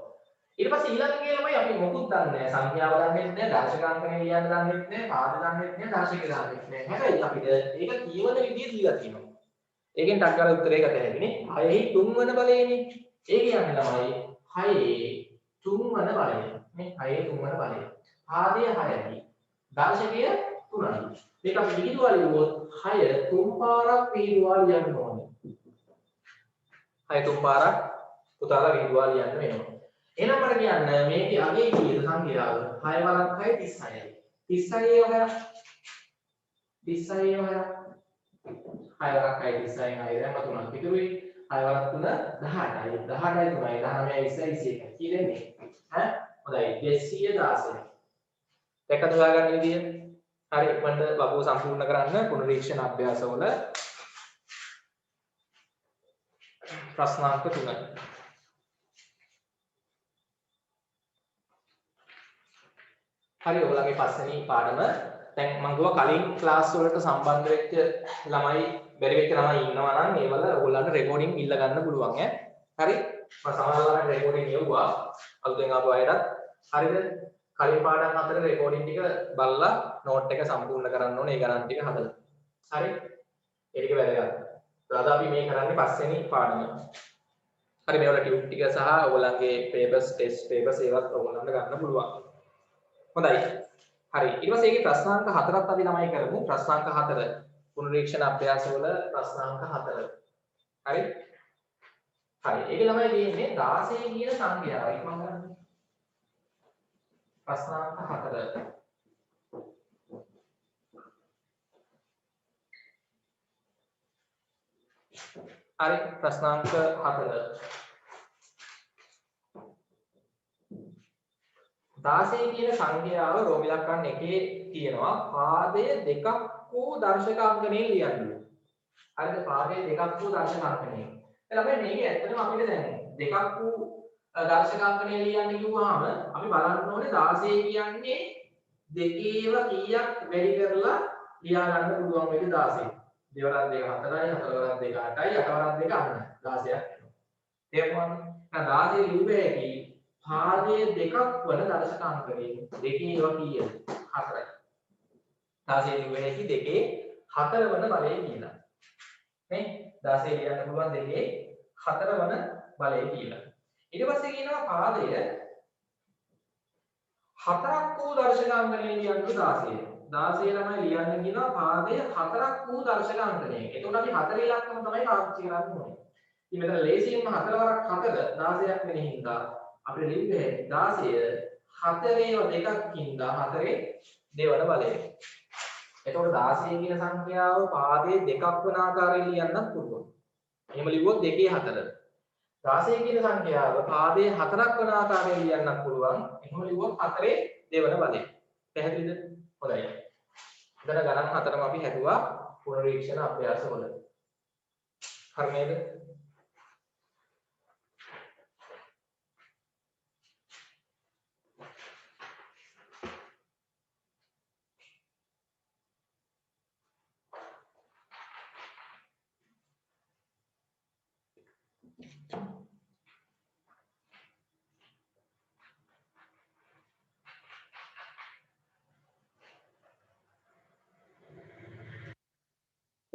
ඊට පස්සේ ඊළඟ ළමයි අපි මොකුත් දන්නේ නැහැ. සංඛ්‍යාව දන්නේ නැහැ, දර්ශකාංකණය ලියන්න දන්නේ නැහැ, පාද දන්නේ නැහැ, දර්ශක දන්නේ නැහැ. හැබැයි අපිට ඒක කියවන විදිය දීලා තියෙනවා. ඒකෙන් ටක් කරලා උත්තරේ ගත හැකිනේ. 6ෙහි 3 වන බලයනේ. ඒ කියන්නේ ළමයි 6ේ 3 වන බලය. මේ 6ේ 3 වන බලය. පාදය 6යි. දර්ශකය 3යි. මේක අපි විහිදුවා ලියුවොත් 6 3 පාරක් විහිදුවා ලියන්න ඕනේ. 6 3 පාරක් පුතාලා විහිදුවා ලියන්න වෙනවා. එහෙනම් මට කියන්න මේකේ අගේ කීයද සංඛ්‍යාව? 6 වරක් 6 36යි. 36 වරක් 36 වරක් 6 වරක් 6 36යි දැන් 3ක් ඉතුරුයි. 6 වරක් 3 18යි. 18යි 3යි 19යි 20යි 21යි කීයදන්නේ? ඈ හොඳයි 216. දෙකද හොයාගන්න විදිය. හරි ඉක්මනට වගුව සම්පූර්ණ කරන්න පුනරීක්ෂණ අභ්‍යාසවල ප්‍රශ්නාංක 3. හරි ඔයගොල්ලන්ගේ පස්වෙනි පාඩම දැන් මම ගියා කලින් ක්ලාස් වලට සම්බන්ධ වෙච්ච ළමයි බැරි වෙච්ච ළමයි ඉන්නවා නම් ඒවල ඔයගොල්ලන්ට රෙකෝඩින් ඉල්ල ගන්න පුළුවන් ඈ. හරි මම සමහරවල්ලාට රෙකෝඩින් යවුවා අලුතෙන් ආපු අයටත්. හරිද? කලින් පාඩම් අතර රෙකෝඩින් ටික බලලා නෝට් එක සම්පූර්ණ කරන්න ඕනේ ඒ ගණන් ටික හදලා. හරි? ඒ ටික වැදගත්. අද අපි මේ කරන්නේ පස්වෙනි පාඩම. හරි මේවල ටියුබ් ටික සහ ඔයගොල්ලන්ගේ පේපර්ස් ටෙස්ට් පේපර්ස් ඒවත් ඔයගොල්ලන්ට ගන්න පුළුවන්. හොඳයි. හරි. ඊට පස්සේ ඒකේ ප්‍රශ්නාංක 4ක් අපි ළමයි කරමු. ප්‍රශ්නාංක 4. පුනරීක්ෂණ අභ්‍යාසවල ප්‍රශ්නාංක 4. හරි? හරි. ඒකේ ළමයි තියෙන්නේ 16 කියන සංඛ්‍යාව. ඒක මම ගන්න. ප්‍රශ්නාංක 4. හරි. ප්‍රශ්නාංක 4. 16 කියන සංඛ්‍යාව රෝම ඉලක්කම් එකේ තියෙනවා පාදය දෙකක් වූ දර්ශකාංකණයෙන් ලියන්න. හරිද? පාදය දෙකක් වූ දර්ශකාංකණයෙන්. ළමයි මේක ඇත්තටම අපිට දැන් දෙකක් වූ දර්ශකාංකණයෙන් ලියන්න කිව්වහම අපි බලන්න ඕනේ 16 කියන්නේ දෙකේව කීයක් වැඩි කරලා ලියා ගන්න පුළුවන් වේද 16. දෙවරක් 2 4යි 4වරක් 2 8යි 8වරක් 2 9 16ක් වෙනවා. තේරුණාද? එහෙනම් 16 ලියුවේ ඇති පාදයේ දෙකක් වන දර්ශකාංකණයෙන් දෙකේ ඒවා කීයද? 4යි. 16 ලියුවේ ඇති දෙකේ 4 වන බලය කියලා. නේ? 16 ලියන්න පුළුවන් දෙකේ 4 වන බලය කියලා. ඊට පස්සේ කියනවා පාදය 4ක් වූ දර්ශකාංකණයෙන් ලියන්න 16. 16 ළමයි ලියන්න කියනවා පාදය 4ක් වූ දර්ශකාංකණයෙන්. එතකොට අපි 4 ඉලක්කම තමයි පාවිච්චි කරන්න ඕනේ. ඉතින් මෙතන ලේසියෙන්ම 4 වරක් 4 16ක් වෙන හින්දා අපිට ලියන්නේ 16 4 දෙකකින් 4 දෙවන බලය. එතකොට 16 කියන සංඛ්‍යාව පාදයේ දෙකක් වන ආකාරයෙන් ලියන්නත් පුළුවන්. එහෙම ලිව්වොත් 2 4. 16 කියන සංඛ්‍යාව පාදයේ 4ක් වන ආකාරයෙන් ලියන්නත් පුළුවන්. එහෙම ලිව්වොත් 4 දෙවන බලය. පැහැදිලිද? හොඳයි. එතන ගණන් 4ම අපි හැදුවා පුනරීක්ෂණ අභ්‍යාසවල. හරි නේද?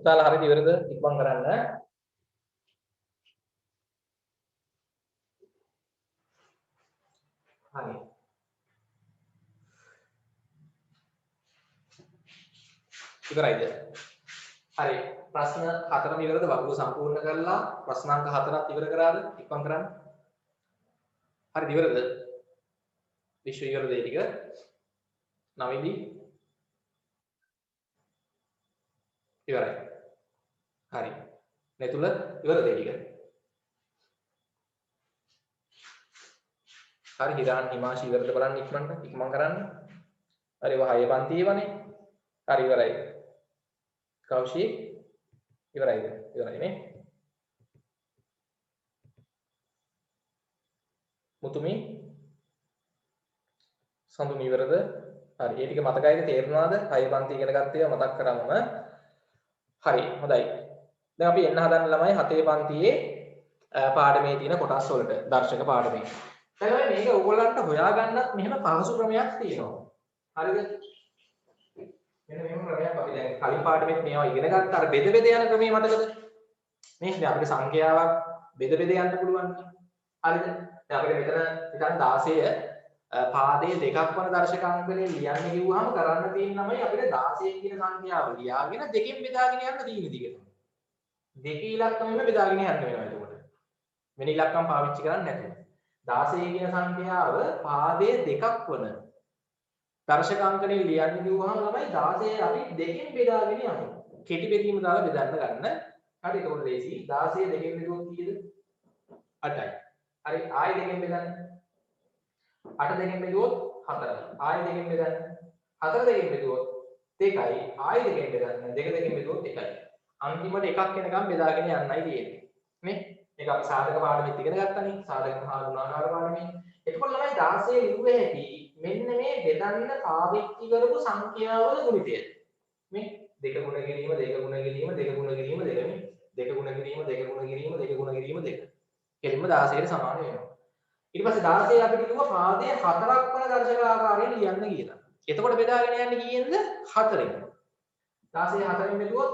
පුතාලා හරියට ඉවරද? ඉක්මන් කරන්න. හරි. ඉවරයිද? හරි. ප්‍රශ්න 4ම ඉවරද? වගුව සම්පූර්ණ කරලා ප්‍රශ්නාංක 4ක් ඉවර කරාද? ඉක්මන් කරන්න. හරිද ඉවරද? විශ්ව ඉවරද ඒ ටික? නවීදි ඉවරයි. හරි. නැතුල ඉවරද ඒ ටික? හරි හිරාන් හිමාෂි ඉවරද බලන්න ඉක්මන් කරන්න. හරි වහය පන්තියේවනේ. හරි ඉවරයි. කෞශික් ඉවරයිද? ඉවරයි නේ. මුතුමි සඳුනි ඉවරද? හරි. ඒ ටික මතකයිද? තේරුණාද? හය පන්ති ඉගෙන ගත්ත ඒවා මතක් කරාමම හරි. හොඳයි. දැන් අපි එන්න හදන ළමයි 7 පන්තියේ පාඩමේ තියෙන කොටස් වලට දර්ශක පාඩමේ. දැන් මේක ඕගොල්ලන්ට හොයාගන්නත් මෙහෙම පහසු ක්‍රමයක් තියෙනවා. හරිද? මෙන්න මෙහෙම ක්‍රමයක් අපි දැන් කලින් පාඩමෙත් මේවා ඉගෙන ගත්ත අර බෙද බෙද යන ක්‍රමය මතකද? නේ දැන් අපිට සංඛ්‍යාවක් බෙද බෙද යන්න පුළුවන්. හරිද? දැන් අපිට මෙතන හිතන්න 16 පාදයේ දෙකක් වන දර්ශකාංකනේ ලියන්න කිව්වහම කරන්න තියෙන ළමයි අපිට 16 කියන සංඛ්‍යාව ලියාගෙන දෙකෙන් බෙදාගෙන යන්න තියෙන දිගට. දෙකේ ඉලක්කමෙම බෙදාගෙන යන්න වෙනවා එතකොට. වෙන ඉලක්කම් පාවිච්චි කරන්නේ නැතුව. 16 කියන සංඛ්‍යාව පාදයේ දෙකක් වන දර්ශකාංකනේ ලියන්න කිව්වහම ළමයි 16 අපි දෙකෙන් බෙදාගෙන යමු. කෙටි බෙදීම දාලා බෙදන්න ගන්න. හරි එතකොට ලේසි. 16 දෙකෙන් බෙදුවොත් කීයද? 8යි. හරි ආයෙ දෙකෙන් බෙදන්න. 8 දෙකෙන් බෙදුවොත් 4යි. ආයෙ දෙකෙන් බෙදන්න. 4 දෙකෙන් බෙදුවොත් 2යි. ආයෙ දෙකෙන් බෙදන්න. 2 දෙකෙන් බෙදුවොත් 1යි. අන්තිමට එකක් වෙනකම් බෙදාගෙන යන්නයි තියෙන්නේ. නේ? මේක අපි සාධක පාඩමෙත් ඉගෙන ගත්තානේ. සාධක හා ගුණාකාර පාඩමේ. එතකොට ළමයි 16 ලිව්වේ හැටි මෙන්න මේ බෙදන්න පාවිච්චි කරපු සංඛ්‍යාවල ගුණිතය. මේ 2 ගුණ කිරීම 2 ගුණ කිරීම 2 ගුණ කිරීම 2 මේ 2 ගුණ කිරීම 2 ගුණ කිරීම 2 ගුණ කිරීම 2. කෙලින්ම 16ට සමාන වෙනවා. ඊට පස්සේ 16 අපිට කිව්වා පාදයේ 4ක් වන දර්ශක ආකාරයෙන් ලියන්න කියලා. එතකොට බෙදාගෙන යන්නේ කීයෙන්ද? 4ෙන්. 16 4ෙන් බෙදුවොත්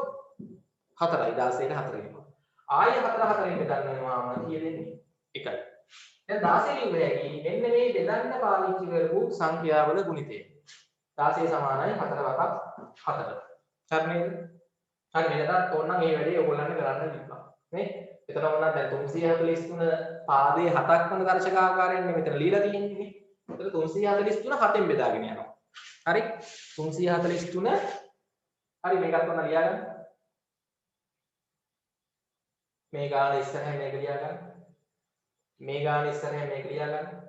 4යි 16ට 4 වෙනවා. ආයෙ 4 4ෙන් බෙදන්න වෙනවා නම් කීය දෙන්නේ? 1යි. දැන් 16 ලිව්වේ ඇයි? මෙන්න මේ බෙදන්න පාවිච්චි කරපු සංඛ්‍යාවල ගුණිතය. 16 සමානයි 4 වරක් 4. හරි නේද? හරි මෙතනත් ඕනනම් මේ වැඩේ ඔයගොල්ලන්ට කරන්න තිබ්බා. නේ? එතන ඕනනම් දැන් 343 පාදයේ 7ක් වන දර්ශක ආකාරයෙන් මෙතන ලියලා තියෙන්නේ නේ. එතන 343 7ෙන් බෙදාගෙන යනවා. හරි? 343 හරි මේකත් ඔන්න ලියාගන්න. මේ ගාන ඉස්සරහින් මේක ලියාගන්න. මේ ගාන ඉස්සරහින් මේක ලියාගන්න.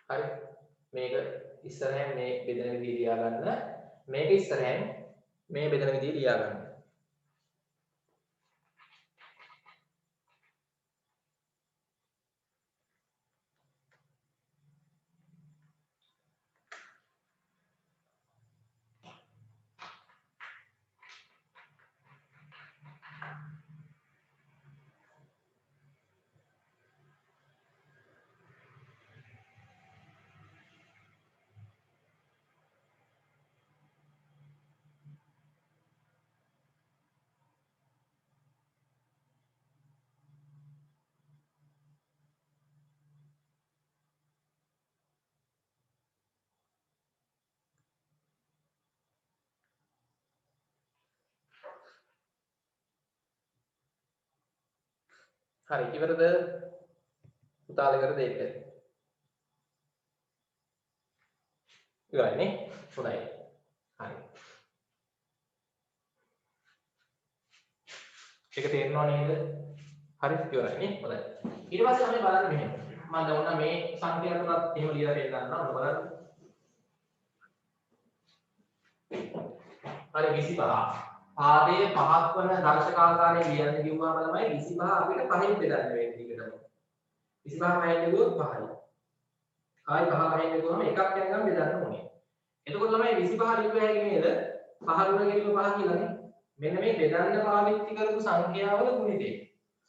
හරි මේක ඉස්සරහින් මේ බෙදෙන විදිහ ලියා ගන්න මේක ඉස්සරහින් මේ බෙදෙන විදිහ ලියා ගන්න හරි ඉවරද පුතාලා ඉවරද ඒක ඉවරයි නේ හොඳයි හරි ඒක තේරෙනව නේද හරි ඉවරයි නේ හොඳයි ඊට පස්සේ අපි බලන්න මෙහෙම මම දැන් ඔන්න මේ සංඛ්‍යා තුනක් එහෙම ලියලා පෙන්නන්න ඔන්න බලන්න හරි 25 පාදයේ පහක් වන දර්ශක ආකාරයෙන් ලියන්න කිව්වම තමයි 25 අපිට පහෙන් බෙදන්න වෙන්නේ ටිකටම 25 පහෙන් බෙදුවොත් 5යි ආයි 5 පහෙන් බෙදුවම එකක් යනකම් බෙදන්න ඕනේ එතකොට තමයි 25 ලිව්වේ හැකි නේද 5 ගුණ කිරීම 5 කියලානේ මෙන්න මේ බෙදන්න පාවිච්චි කරපු සංඛ්‍යාවල ගුණිතය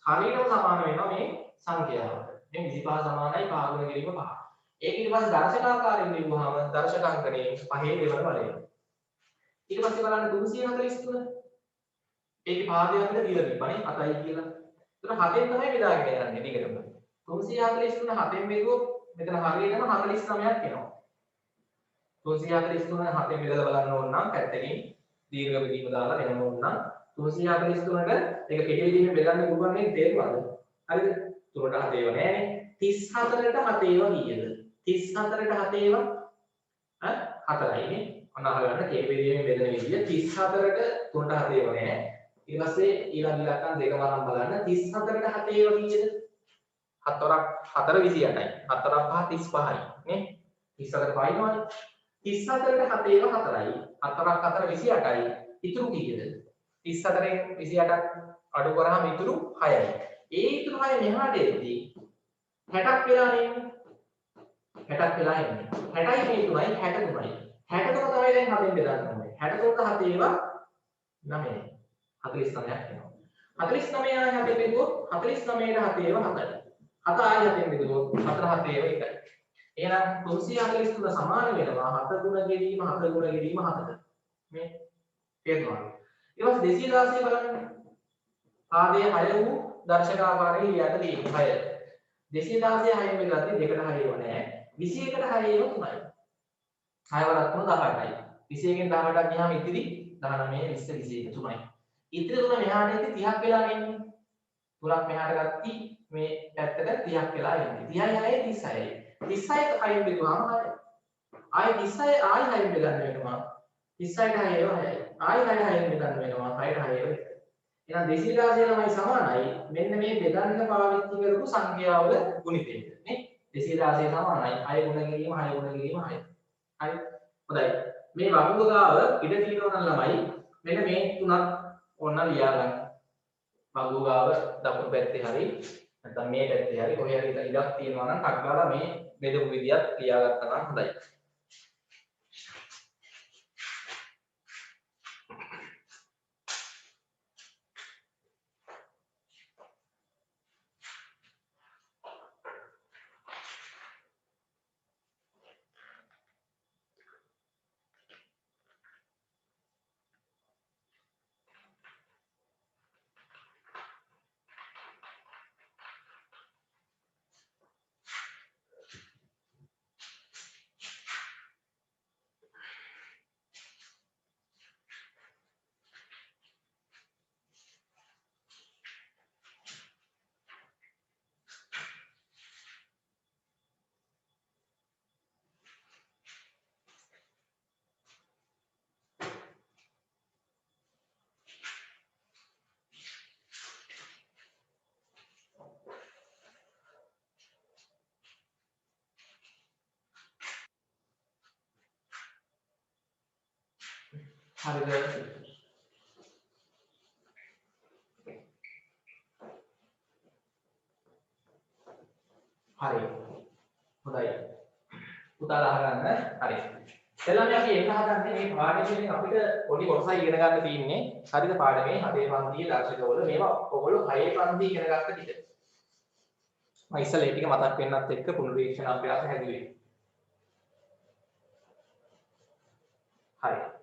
හරියටම සමාන වෙනවා මේ සංඛ්‍යාවට. මේ 25 සමානයි 5 ගුණ කිරීම 5. ඒක ඊට පස්සේ දර්ශකාකාරයෙන් ලියුවාම දර්ශකාංකණයේ 5 දෙවන බලය. ඊට පස්සේ බලන්න 343. ඒකේ පාදය අපිට දීලා තිබ්බනේ 7යි කියලා. ඒතර 7ෙන් තමයි බෙදාගෙන යන්නේ දිගටම. 343 7ෙන් බෙදුවොත් මෙතන හරියටම 49ක් එනවා. 343 7ෙන් බෙදලා බලන්න ඕන නම් පැත්තකින් දීර්ඝ බෙදීම දාලා වෙනම ඕන නම් 343ට ඒක කෙටි විදිහට බෙදන්න පුළුවන් නේ තේරුණාද? හරිද? තුනට 7 ඒවා නෑනේ. 34ට 7 ඒවා කීයද? 34ට 7 ඒවා 4යි නේ. ඔන්න අහගන්න කෙටි විදිහෙන් බෙදෙන විදිය 34ට 3ට 7 ඒවා නෑ. ඊට පස්සේ ඊළඟ ඉලක්කම් දෙකම අරන් බලන්න 34ට 7 ඒවා කීයද? 4ක් 4 28යි. 4ක් 5 35යි නේ. 34ට පයින්නවනේ. 34ට 7 ඒවා 4යි. 4ක් 4 28යි. ඉතුරු කීයද? 34න් 28ක් අඩු කරාම ඉතුරු 6යි. ඒ ඉතුරු 6 මෙහාට එද්දී 60ක් වෙලා නෙන්නේ. 60ක් වෙලා එන්නේ. 60යි මේ 3යි 63යි. 63 තමයි දැන් 7ෙන් බෙදන්න ඕනේ. 63ට 7 ඒවා 9යි. 49ක් එනවා. 49 ආයි 7 බෙදුවොත් 49ට 7 ඒවා 7යි. 7 ආයි 7ෙන් බෙදුවොත් 4 7 ඒවා 1යි. එහෙනම් 343 සමාන වෙනවා 7 ගුණ ගෙවීම 7 ගුණ ගෙවීම 7ට. මේ තේරුණාද? ඊට පස්සේ 216 බලන්න. පාදයේ 6 වූ දර්ශකාකාරයේ ලියන්න තියෙන්නේ 6. 216 6 වෙලාදී 2කට 6 ඒවා නෑ. 21කට 6 ඒවා 3යි. 6 වරක් 3 18යි. 21න් 18ක් ගියාම ඉතිරි 19 20 21 3යි. ඉතිරි තුන මෙහාට ඉති 30ක් වෙලා එන්නේ. තුනක් මෙහාට ගත්ති මේ පැත්තට 30ක් වෙලා එන්නේ. 30යි 6යි 36යි. 36ට 6 බෙදුවාම 6යි. ආයි 36 ආයි 6 බෙදන්න වෙනවා. 36ට 6 ඒවා 6යි. ආයි 6 6න් බෙදන්න වෙනවා. 6ට 6 ඒවා 1යි. එහෙනම් 216 ළමයි සමානයි. මෙන්න මේ බෙදන්න පාවිච්චි කරපු සංඛ්‍යාවල ගුණිතය නේ. 216 සමානයි 6 ගුණ කිරීම 6 ගුණ කිරීම 6. හරි. හොඳයි. මේ වගුව ගාව ඉඩ තියෙනවා නම් ළමයි මෙන්න මේ තුනක් ඕන්න ලියා ගන්න. වගුව ගාව දකුණු පැත්තේ හරි නැත්නම් මේ පැත්තේ හරි කොහේ හරි ඉඩක් තියෙනවා නම් ටක් ගාලා මේ බෙදපු විදියත් ලියා ගත්තා නම් හොඳයි. හරිද? හරි. හොඳයි. පුතාලා අහගන්න. හරි. එළම අපි එන්න හදන්නේ මේ පාඩමෙන් අපිට පොඩි කොටසක් ඉගෙන ගන්න තියෙන්නේ. හරිද? පාඩමේ 7 පන්තියේ දර්ශකවල මේවා ඔයගොල්ලෝ 6 පන්ති ඉගෙන ගත්ත ටික. මම ඉස්සෙල්ලා ඒ ටික මතක් වෙන්නත් එක්ක පුනරීක්ෂණ අභ්‍යාස හැදුවේ. හරි.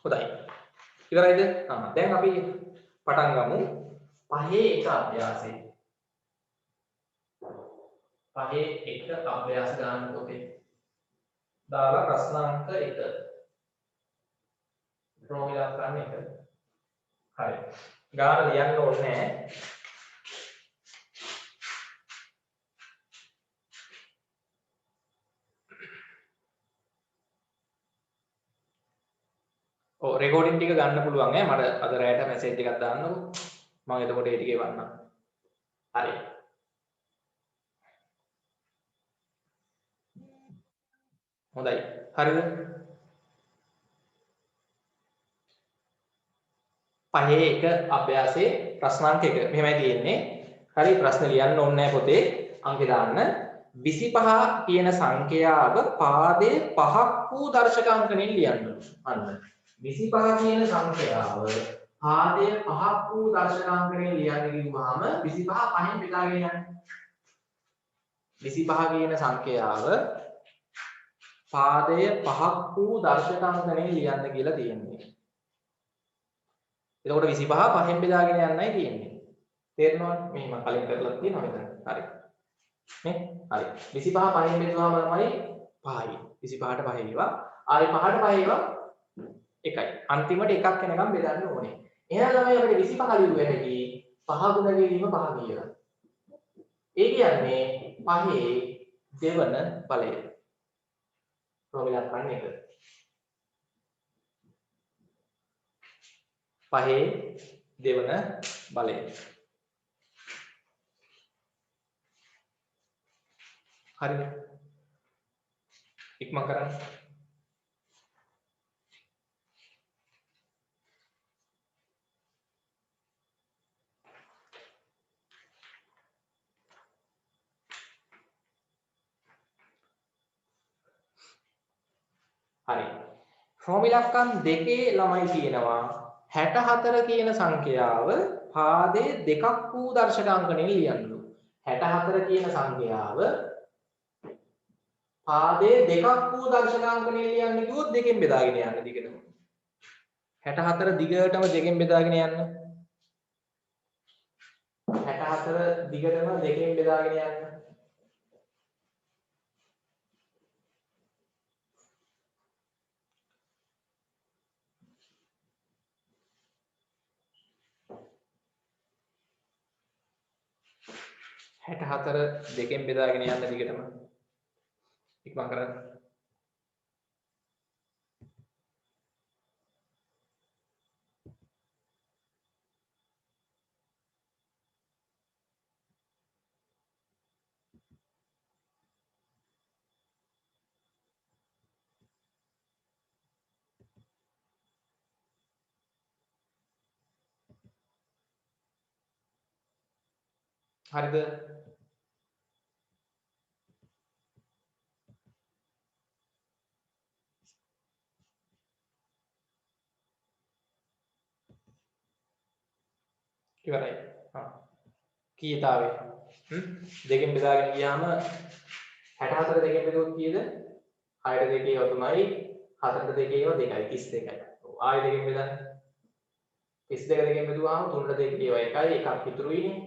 හොඳයි. ඉවරයිද? දැන් අපි පටන් ගමු 5 අභ්‍යාසය. 5 අභ්‍යාස ගන්න පොතේ. දාලා ප්‍රශ්නාංක 1. ඩ්‍රෝමිලා ගන්න 1. හරි. ගාන ලියන්න ඕනේ නැහැ. ඔව් රෙකෝඩින් ටික ගන්න පුළුවන් ඈ මට අද රැයට මැසේජ් එකක් දාන්නකෝ මම එතකොට ඒ ටික එවන්නම් හරි හොඳයි හරිද 5 අභ්‍යාසයේ ප්‍රශ්නාංක 1 මෙහෙමයි තියෙන්නේ හරි ප්‍රශ්න ලියන්න ඕනේ නැහැ පොතේ අංක දාන්න 25 කියන සංඛ්‍යාව පාදයේ 5ක් වූ දර්ශක අංකණයෙන් ලියන්න. අන්න 25 කියන සංඛ්‍යාව පාදයේ 5ක් වූ දර්ශක අංකණයෙන් ලියන්න කිව්වහම 25 5න් බෙදාගෙන යන්න. 25 කියන සංඛ්‍යාව පාදයේ 5ක් වූ දර්ශක අංකණයෙන් ලියන්න කියලා තියෙන්නේ. එතකොට 25 5න් බෙදාගෙන යන්නයි තියෙන්නේ. තේරෙනවද? මේ මම කලින් කරලා තියෙනවා මෙතන. හරි. නේ? හරි. 25 5න් බෙදුවාම තමයි 5යි. 25ට 5 ඒවා. ආයි 5ට 5 ඒවා 1යි. අන්තිමට එකක් වෙනකම් බෙදන්න ඕනේ. එහෙනම් ළමයි අපිට 25 ලියුවේ හැකි 5 ගුණ කිරීම 5 කියලා. ඒ කියන්නේ 5 දෙවන බලය. ප්‍රෝග්‍රෑම් කරන්න එක. 5 දෙවන බලය. හරිද? ඉක්මන් කරන්න. හරි. ක්‍රෝමිලක්කම් දෙකේ ළමයි කියනවා 64 කියන සංඛ්‍යාව පාදයේ 2ක් වූ දර්ශක අංකණයෙන් ලියන්නලු. 64 කියන සංඛ්‍යාව පාදයේ 2ක් වූ දර්ශක අංකණයෙන් ලියන්න කිව්වොත් දෙකෙන් බෙදාගෙන යන්න දිගටම. 64 දිගටම දෙකෙන් බෙදාගෙන යන්න. 64 දිගටම දෙකෙන් බෙදාගෙන යන්න. හතර දෙකෙන් බෙදාගෙන යන්න දිගටම ඉක්මන් කරන්න. හරිද? ඉවරයි. කීයතාවේ? දෙකෙන් බෙදාගෙන ගියාම 64 දෙකෙන් බෙදුවොත් කීයද? 6ට 2 ඒවා 3යි, 4ට 2 ඒවා 2යි 32යි. ඔව් ආයෙ දෙකෙන් බෙදන්න. 32 දෙකෙන් බෙදුවාම 3ට 2 ඒවා 1යි, එකක් ඉතුරුයිනේ.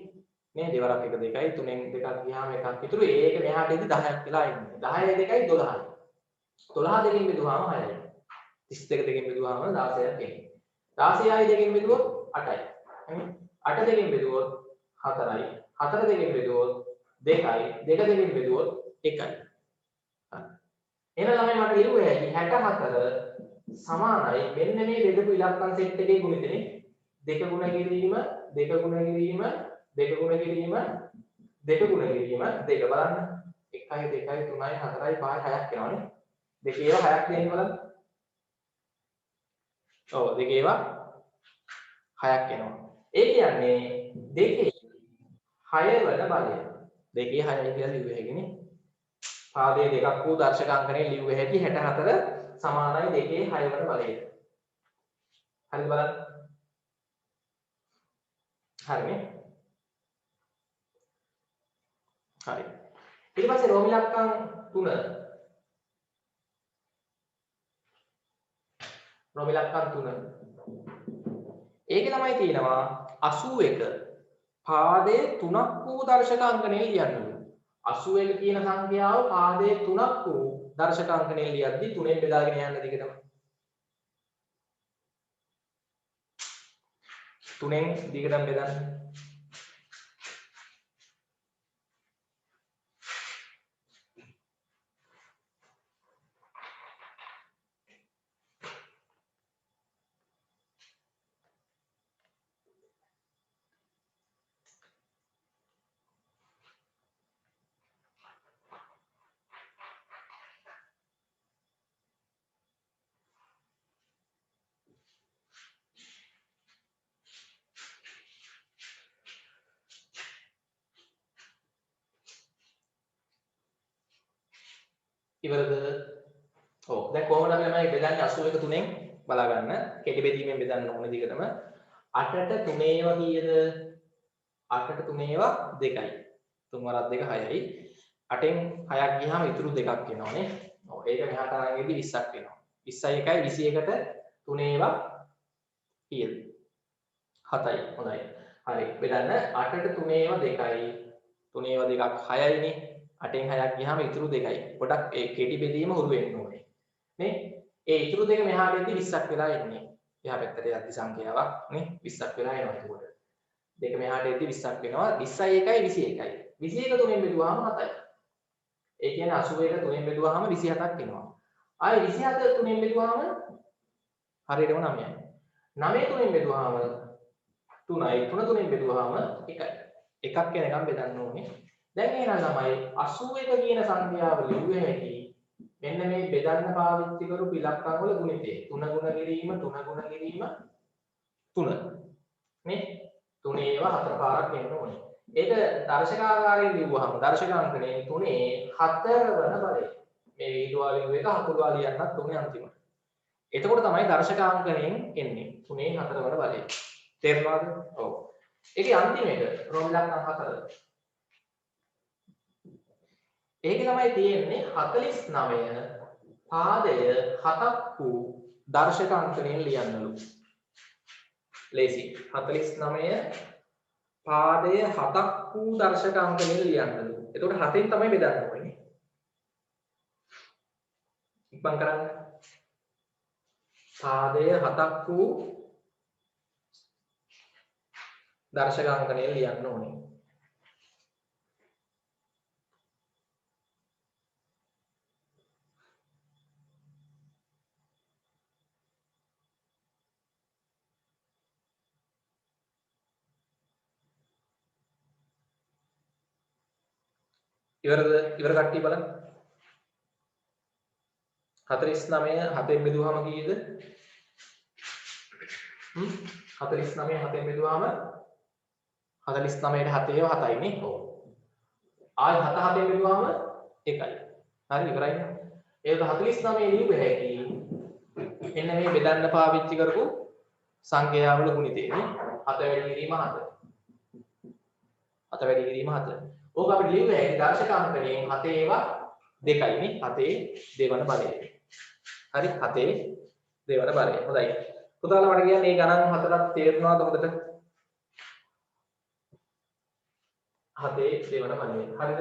නේ දෙවරක් 1 2යි, 3ෙන් දෙකක් ගියාම එකක් ඉතුරුයි. ඒක මෙහාට එද්දි 10ක් වෙලා ඉන්නේ. 10 2යි 12යි. 12 දෙකෙන් බෙදුවාම 6යි. 32 දෙකෙන් බෙදුවාම 16ක් එන්නේ. 16 ආයෙ දෙකෙන් බෙදුවොත් 8යි. 8 දෙකෙන් බෙදුවොත් 4යි. 4 දෙකෙන් බෙදුවොත් 2යි. 2 දෙකෙන් බෙදුවොත් 1යි. එහෙනම් ළමයි මට ඉරුවේ ඇයි 64 සමානයි මෙන්න මේ බෙදපු ඉලක්කම් සෙට් එකේ ගුණිතනේ 2 ගුණ කිරීම 2 ගුණ කිරීම 2 ගුණ කිරීම 2 ගුණ කිරීම 2 බලන්න 1යි 2යි 3යි 4යි 5යි 6ක් එනවනේ දෙකේ ඒවා 6ක් දෙන්න බලන්න ඔව් දෙකේ ඒවා 6ක් එනවා ඒ කියන්නේ දෙකේ 6 වන බලය දෙකේ 6යි කියලා ලියුවේ හැකිනේ පාදයේ දෙකක් වූ දර්ශක අංකණය ලියුවේ හැකි 64 සමානයි දෙකේ 6 වන බලයට. හරිද බලන්න. හරිනේ. හරි. ඊට පස්සේ රෝම ඉලක්කම් 3. රෝම ඉලක්කම් 3. ඒකේ ළමයි තියෙනවා 81 පාදයේ 3ක් වූ දර්ශක අංකණය ලියන්නලු. 81 කියන සංඛ්‍යාව පාදයේ 3ක් වූ දර්ශක අංකණයෙන් ලියද්දි 3ෙන් බෙදාගෙන යන්න දිගටම 3ෙන් දිගටම බෙදන්න ඉවරද? ඔව්. දැන් කොහොමද අපි ළමයි බෙදන්නේ 81 3ෙන් බලා ගන්න. කෙටි බෙදීමෙන් බෙදන්න ඕනේ දිගටම. 8ට 3 ඒවා කීයද? 8ට 3 ඒවා 2යි. 3 වරක් 2 6යි. 8න් 6ක් ගියාම ඉතුරු 2ක් එනවනේ. ඔව්. ඒක මෙහාට අරන් ගිහදී 20ක් වෙනවා. 20යි 1යි 21ට 3 ඒවා කීයද? 7යි. හොඳයි. හරි. බෙදන්න 8ට 3 ඒවා 2යි. 3 ඒවා 2ක් 6යිනේ. 8න් 6ක් ගියාම ඉතුරු 2යි. පොඩක් ඒ කෙටි බෙදීම හුරු වෙන්න ඕනේ. නේ? ඒ ඉතුරු 2 මෙහාට එද්දි 20ක් වෙලා එන්නේ. එහා පැත්තට යද්දි සංඛ්‍යාවක් නේ 20ක් වෙලා එනවා එතකොට. දෙක මෙහාට එද්දි 20ක් වෙනවා. 20යි 1යි 21යි. 21 3ෙන් බෙදුවාම 7යි. ඒ කියන්නේ 81 3ෙන් බෙදුවාම 27ක් එනවා. ආයේ 27 3ෙන් බෙදුවාම හරියටම 9යි. 9 3ෙන් බෙදුවාම 3යි. 3 3ෙන් බෙදුවාම 1යි. එකක් වෙනකම් බෙදන්න ඕනේ. දැන් එහෙනම් ළමයි 81 කියන සංඛ්‍යාව ලියුවේ හැටි මෙන්න මේ බෙදන්න පාවිච්චි කරපු ඉලක්කම් වල ගුණිතය 3 ගුණ කිරීම 3 ගුණ කිරීම 3 නේ 3 ඒවා 4 පාරක් එන්න ඕනේ. ඒක දර්ශකාකාරයෙන් ලියුවාම දර්ශකාංකණයේ 3 4 වන බලය. මේ වීඩියෝ ලියුව එක හකුරුවා ලියන්නත් ඕනේ අන්තිමට. එතකොට තමයි දර්ශකාංකණයෙන් එන්නේ 3 4 වන බලය. තේරුණාද? ඔව්. ඒකේ අන්තිම එක රෝම ඉලක්කම් 4. ඒක තමයි තියෙන්නේ 49 පාදය 7ක් වූ දර්ශක අංකණයෙන් ලියන්නලු. ලේසි. 49 පාදය 7ක් වූ දර්ශක අංකණයෙන් ලියන්නලු. එතකොට 7න් තමයි බෙදන්න ඕනේ. ඉක්මන් කරන්න. පාදය 7ක් වූ දර්ශක අංකණයෙන් ලියන්න ඕනේ. ඉවර කට්ටිය බලන්න 49 7ෙන් බෙදුවාම කීයද 49 7ෙන් බෙදුවාම 49ට 7 ඒවා 7යි නේ ඔව් ආයි 7 7ෙන් බෙදුවාම 1යි හරි ඉවරයි ඒක 49 ලියුවේ හැකි එන්න මේ බෙදන්න පාවිච්චි කරපු සංඛ්‍යාවල ගුණිතේ නේ 7 වැඩි කිරීම 7 7 වැඩි කිරීම 7 ඕක අපිට ලියුවේ හැකි දර්ශක අංකණයෙන් 7 ඒවා 2යි නේ 7 දෙවන බලය හරි 7 දෙවන බලය හොඳයි පුතාලා මට කියන්නේ මේ ගණන් හතරක් තේරුණාද හොඳට 7 දෙවන බලය හරිද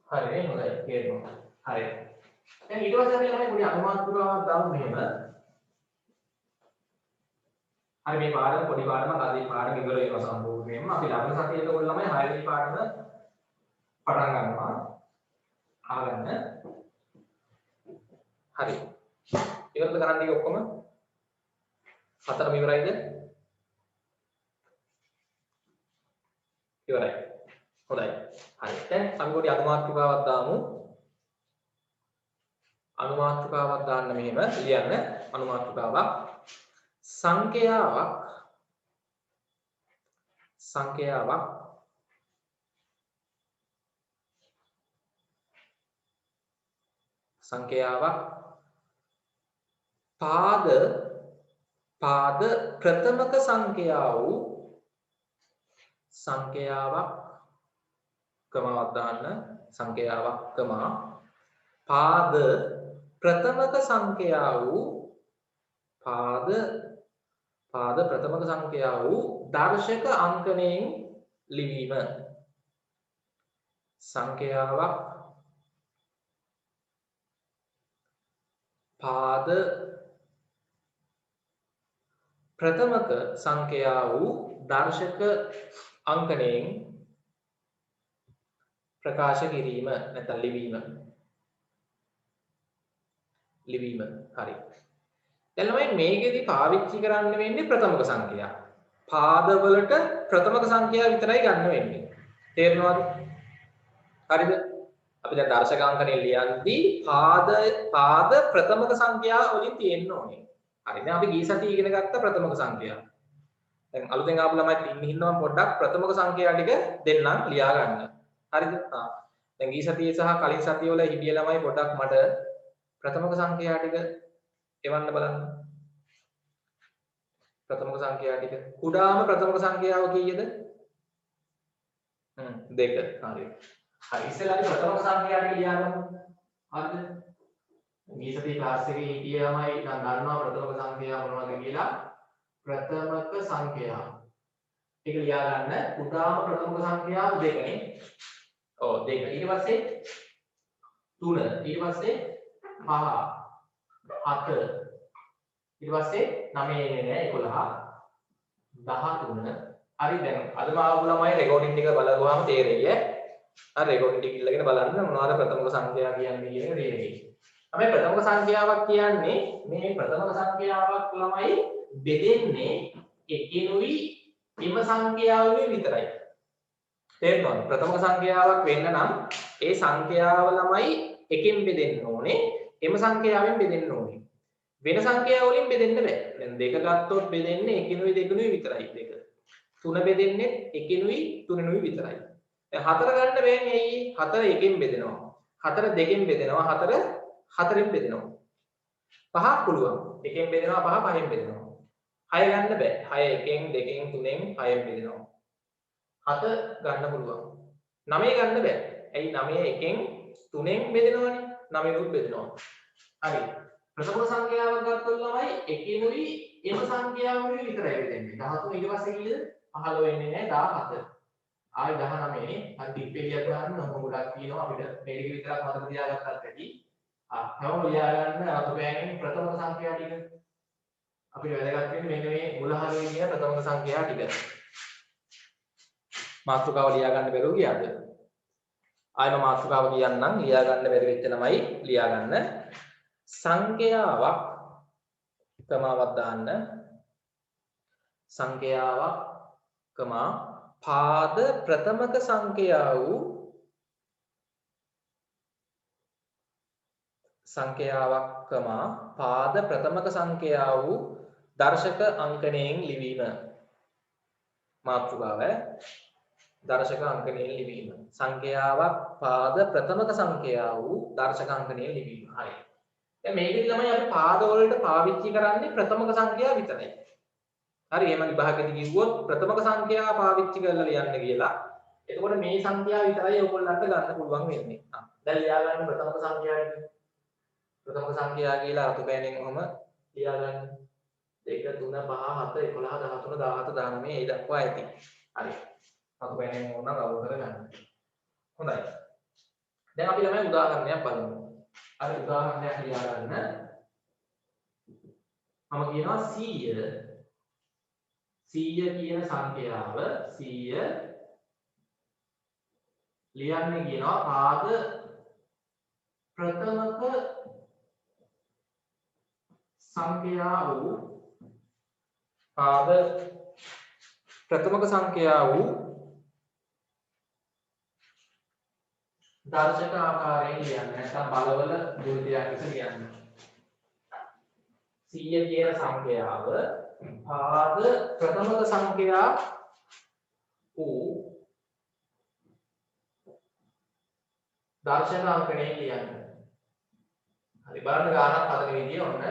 හරි හොඳයි තේරුණා හරි දැන් ඊට පස්සේ අපි ළමයි පොඩි අනුමානතුරාවක් දාමු මෙහෙම හරි මේ පාඩම පොඩි පාඩමක් අද මේ පාඩම ඉවර වෙනවා සම්පූර්ණයෙන්ම අපි ළඟ සතියේට ඔයගොල්ලෝ ළමයි 6 වෙනි පාඩම පටන් ගන්නවා අහගන්න හරි ඉවරද කරන්න ටික ඔක්කොම හතරම ඉවරයිද ඉවරයි හොඳයි හරි දැන් අපි පොඩි අනුමාත්‍රිකාවක් දාමු අනුමාත්‍රිකාවක් දාන්න මෙහෙම ලියන්න අනුමාත්‍රිකාවක් සංඛ්‍යාවක් පාද ප්‍රථමක සංඛ්‍යා වූ සංඛ්‍යාවක් කමාවක් දාන්න සංඛ්‍යාවක් කමා පාද ප්‍රථමක සංඛ්‍යා වූ ප්‍රථමක සංඛ්‍යා වූ දර්ශක අංකණයෙන් ලිවීම සංඛ්‍යාවක් පාද ප්‍රථමක සංඛ්‍යා වූ දර්ශක අංකණයෙන් ප්‍රකාශ කිරීම නැත්නම් ලිවීම හරි දැන් ළමයි මේකෙදි පාවිච්චි කරන්න වෙන්නේ ප්‍රථමක සංඛ්‍යා පාදවලට ප්‍රථමක සංඛ්‍යා විතරයි ගන්න වෙන්නේ තේරෙනවද හරිද අපි දැන් දර්ශක අංකණය ලියද්දී පාද ප්‍රථමක සංඛ්‍යා වලින් තියෙන්න ඕනේ හරි දැන් අපි ගිය සතියේ ඉගෙන ගත්ත ප්‍රථමක සංඛ්‍යා දැන් අලුතෙන් ආපු ළමයි ඉන්න හින්දා මම පොඩ්ඩක් ප්‍රථමක සංඛ්‍යා ටික දෙන්නම් ලියා ගන්න. හරිද? දැන් ඊ සතියේ සහ කලින් සතියවල හිටිය ළමයි පොඩ්ඩක් මට ප්‍රථමක සංඛ්‍යා ටික එවන්න බලන්න. ප්‍රථමක සංඛ්‍යා ටික. කුඩාම ප්‍රථමක සංඛ්‍යාව කීයද? 2. හරි. හරි ඉස්සෙල්ලා ප්‍රථමක සංඛ්‍යා ටික ලියා ගමු. හරිද? මේ සතියේ ක්ලාස් එකේ හිටිය ළමයි නම් දන්නවා ප්‍රථමක සංඛ්‍යාව මොනවද කියලා. ප්‍රථමක සංඛ්‍යාව. ඒක ලියා ගන්න. කුඩාම ප්‍රථමක සංඛ්‍යාව 2 නේ. ඔව් 2. ඊට පස්සේ 3. ඊට පස්සේ 5. 7. ඊට පස්සේ 9 නේ 11. 13. හරි දැන් අදම ආපු ළමයි රෙකෝඩින් ටික බලගුවාම තේරෙයි ඈ. හරි රෙකෝඩින් ටික ඉල්ලගෙන බලන්න මොනවද ප්‍රථමක සංඛ්‍යා කියන්නේ කියන එක තේරෙයි. අපි ප්‍රථමක සංඛ්‍යාවක් කියන්නේ මේ ප්‍රථමක සංඛ්‍යාවක් ළමයි බෙදෙන්නේ එකිනුයි එම සංඛ්‍යාවුයි විතරයි. තේරෙනවද? ප්‍රථමක සංඛ්‍යාවක් වෙන්න නම් ඒ සංඛ්‍යාව ළමයි එකෙන් බෙදෙන්න ඕනේ. එම සංඛ්‍යාවෙන් බෙදෙන්න ඕනේ. වෙන සංඛ්‍යා වලින් බෙදෙන්න බෑ. දැන් 2 ගත්තොත් බෙදෙන්නේ එකිනුයි දෙකිනුයි විතරයි 2. 3 බෙදෙන්නේ එකිනුයි තුනෙනුයි විතරයි. දැන් 4 ගන්න බෑනේ ඇයි? 4 එකෙන් බෙදෙනවා. 4 දෙකෙන් බෙදෙනවා. 4 හතරෙන් බෙදෙනවා. 5ක් පුළුවන්. එකෙන් බෙදෙනවා 5 පහෙන් බෙදෙනවා. 6 ගන්න බෑ. 6 එකෙන් දෙකෙන් තුනෙන් 6ෙන් බෙදෙනවා. 7 ගන්න පුළුවන්. 9 ගන්න බෑ. ඇයි 9 එකෙන් තුනෙන් බෙදෙනවනේ. 9 උත් බෙදෙනවා. හරි. ප්‍රථම සංඛ්‍යාවක් ගත්තොත් ළමයි එකිනුයි එම සංඛ්‍යාවුයි විතරයි බෙදෙන්නේ. 13 ඊට පස්සේ කීයද? 15 වෙන්නේ නැහැ 17. ආයි 19 නේ. අර ඩිප්පෙලියක් ගන්න ඕන ගොඩක් තියෙනවා අපිට මේක විතරක් මතක තියාගත්තත් ඇති. හැමෝම ලියා ගන්න අතුපෑගෙන් ප්‍රථම සංඛ්‍යා ටික. අපිට වැදගත් වෙන්නේ මෙන්න මේ මුලහරින් කියන ප්‍රථම සංඛ්‍යා ටික. මාතෘකාව ලියා ගන්න බැරුව ගියාද? ආයෙම මාතෘකාව කියන්නම් ලියා ගන්න බැරි වෙච්ච ළමයි ලියා ගන්න. සංඛ්‍යාවක් කමාවක් දාන්න. සංඛ්‍යාවක් කමා පාද ප්‍රථමක සංඛ්‍යා වූ සංඛ්‍යාවක් කමා පාද ප්‍රථමක සංඛ්‍යා වූ දර්ශක අංකණයෙන් ලිවීම. මාතෘකාව දර්ශක අංකණයෙන් ලිවීම. සංඛ්‍යාවක් පාද ප්‍රථමක සංඛ්‍යා වූ දර්ශක අංකණයෙන් ලිවීම. හරි. දැන් මේකෙදි ළමයි අපි පාද වලට පාවිච්චි කරන්නේ ප්‍රථමක සංඛ්‍යා විතරයි. හරි එහෙම විභාගෙදි කිව්වොත් ප්‍රථමක සංඛ්‍යා පාවිච්චි කරලා ලියන්න කියලා. එතකොට මේ සංඛ්‍යා විතරයි ඔයගොල්ලන්ට ගන්න පුළුවන් වෙන්නේ. දැන් ලියා ගන්න ප්‍රථමක සංඛ්‍යා ටික. ප්‍රථමක සංඛ්‍යා කියලා අතුපෑනෙන් ඔහම ලියා ගන්න. 2 3 5 7 11 13 17 19 ඒ දක්වා ඇති. හරි. අතුපෑනෙන් ඕන නම් අවබෝධ කරගන්න. හොඳයි. දැන් අපි ළමයි උදාහරණයක් බලමු. අර උදාහරණයක් ලියා ගන්න. මම කියනවා 100 කියන සංඛ්‍යාව 100 ලියන්නේ කියනවා පාද ප්‍රථමක සංඛ්‍යා වූ පාද ප්‍රථමක සංඛ්‍යා වූ දර්ශක ආකාරයෙන් ලියන්න. නැත්නම් බලවල ගුණිතයක් ලෙස ලියන්න. 100 කියන සංඛ්‍යාව පාද ප්‍රථමක සංඛ්‍යා වූ දර්ශක අංකණයෙන් ලියන්න. හරි බලන්න ගානක් හදන විදිය ඔන්න.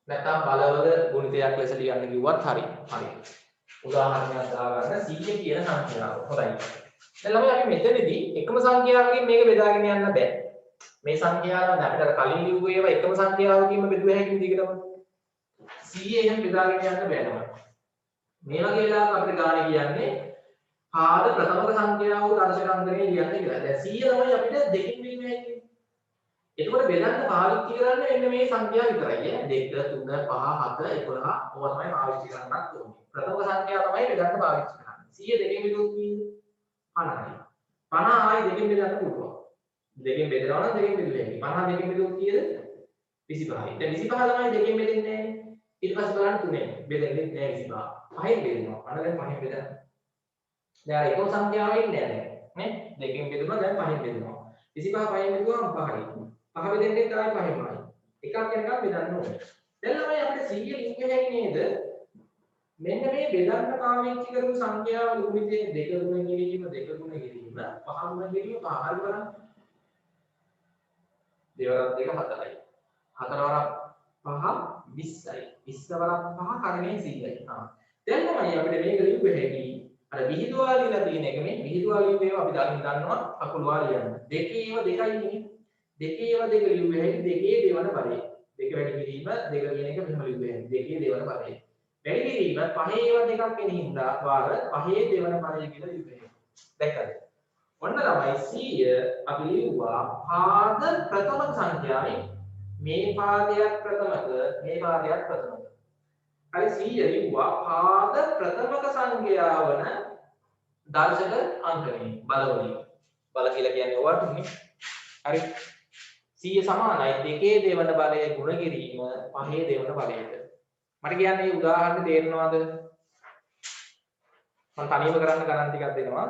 නැත්නම් බලවල ගුණිතයක් ලෙස ලියන්න කිව්වත් හරි. හරි. උදාහරණයක් දාගන්න 100 කියන සංඛ්‍යාව. හොඳයි. දැන් ළමයි අපි මෙතනදී එකම සංඛ්‍යාවකින් මේක බෙදාගෙන යන්න බෑ. මේ සංඛ්‍යාව අපිට කලින් ලිව්ව ඒවා එකම සංඛ්‍යාවකින්ම බෙදුව හැකියි දිගටම. 100 එහෙම බෙදාගෙන යන්න බෑ ළමයි. මේ වගේ වෙලාවක අපිට ගානේ කියන්නේ පාද ප්‍රථමක සංඛ්‍යාව වූ දර්ශක අංකණය ලියන්න කියලා. දැන් 100 තමයි අපිට දෙකකින් බෙදෙන්න හැකියි. එතකොට බෙදන්න පාවිච්චි කරන්නේ මෙන්න මේ සංඛ්‍යා විතරයි ඈ 2 3 5 7 11 ඕවා තමයි පාවිච්චි කරන්නත් ඕනේ. ප්‍රථම සංඛ්‍යාව තමයි බෙදන්න පාවිච්චි කරන්නේ. 100 දෙකෙන් බෙදුවොත් කීයද? 50යි. 50 ආයි දෙකෙන් බෙදන්න පුළුවන්. දෙකෙන් බෙදනවා නම් දෙකෙන් බෙදුවේ. 50 දෙකෙන් බෙදුවොත් කීයද? 25යි. දැන් 25 තමයි දෙකෙන් බෙදෙන්නේ නැහැ. ඊට පස්සේ බලන්න 3ෙන් බෙදෙන්නේ නැහැ 25. 5ෙන් බෙදෙනවා. අන්න දැන් 5ෙන් බෙදන්න. දැන් එකම සංඛ්‍යාව ඉන්නේ නැහැ නේ. දෙකෙන් බෙදුණා දැන් 5ෙන් බෙදෙනවා. 25 5ෙන් බෙදුවම 5යි. 5 බෙදෙන්නේ තමයි 5මයි. එකක් යනකම් බෙදන්න ඕනේ. දැන් ළමයි අපිට 100 ලියන්න හැකි නේද? මෙන්න මේ බෙදන්න පාවිච්චි කරපු සංඛ්‍යාව ගුණිතේ 2 ගුණ කිරීම 2 ගුණ කිරීම 5 ගුණ කිරීම 5 හරි බලන්න. දෙවරක් 2 4යි. 4 වරක් 5 20යි. 20 වරක් 5 කරණේ 100යි. දැන් තමයි අපිට මේක ලියුවේ හැකි. අර විහිදුවා ලියලා තියෙන එක මේ විහිදුවා ලියුවේ අපි දන්නවා අකුළුවා ලියන්න. දෙකේම 2යි නේ. දෙකේම 2 ලියුවේ හැකි දෙකේ දෙවන බලය. දෙක වැඩි කිරීම 2 කියන එක මෙහෙම ලියුවේ හැකි. දෙකේ දෙවන බලය. වැඩි කිරීම පහේ ඒවා දෙකක් වෙන හින්දා වාර පහේ දෙවන බලය කියලා ලියුවේ. දැක්කද? ඔන්න තමයි 100 අපි ලියුවා පාද ප්‍රථම සංඛ්‍යාවේ මේ පාදයක් ප්‍රථමක මේ පාදයක් ප්‍රථමක. හරි 100 ලියුවා පාද ප්‍රථමක සංඛ්‍යාව වන දර්ශක අංකනේ බලවලින්. බල කියලා කියන්නේ ඔයාටනේ. හරි 100 සමානයි දෙකේ දෙවන බලය ගුණ කිරීම පහේ දෙවන බලයට. මට කියන්නේ මේ උදාහරණ තේරෙනවද? මම තනියම කරන්න ගණන් ටිකක් දෙනවා.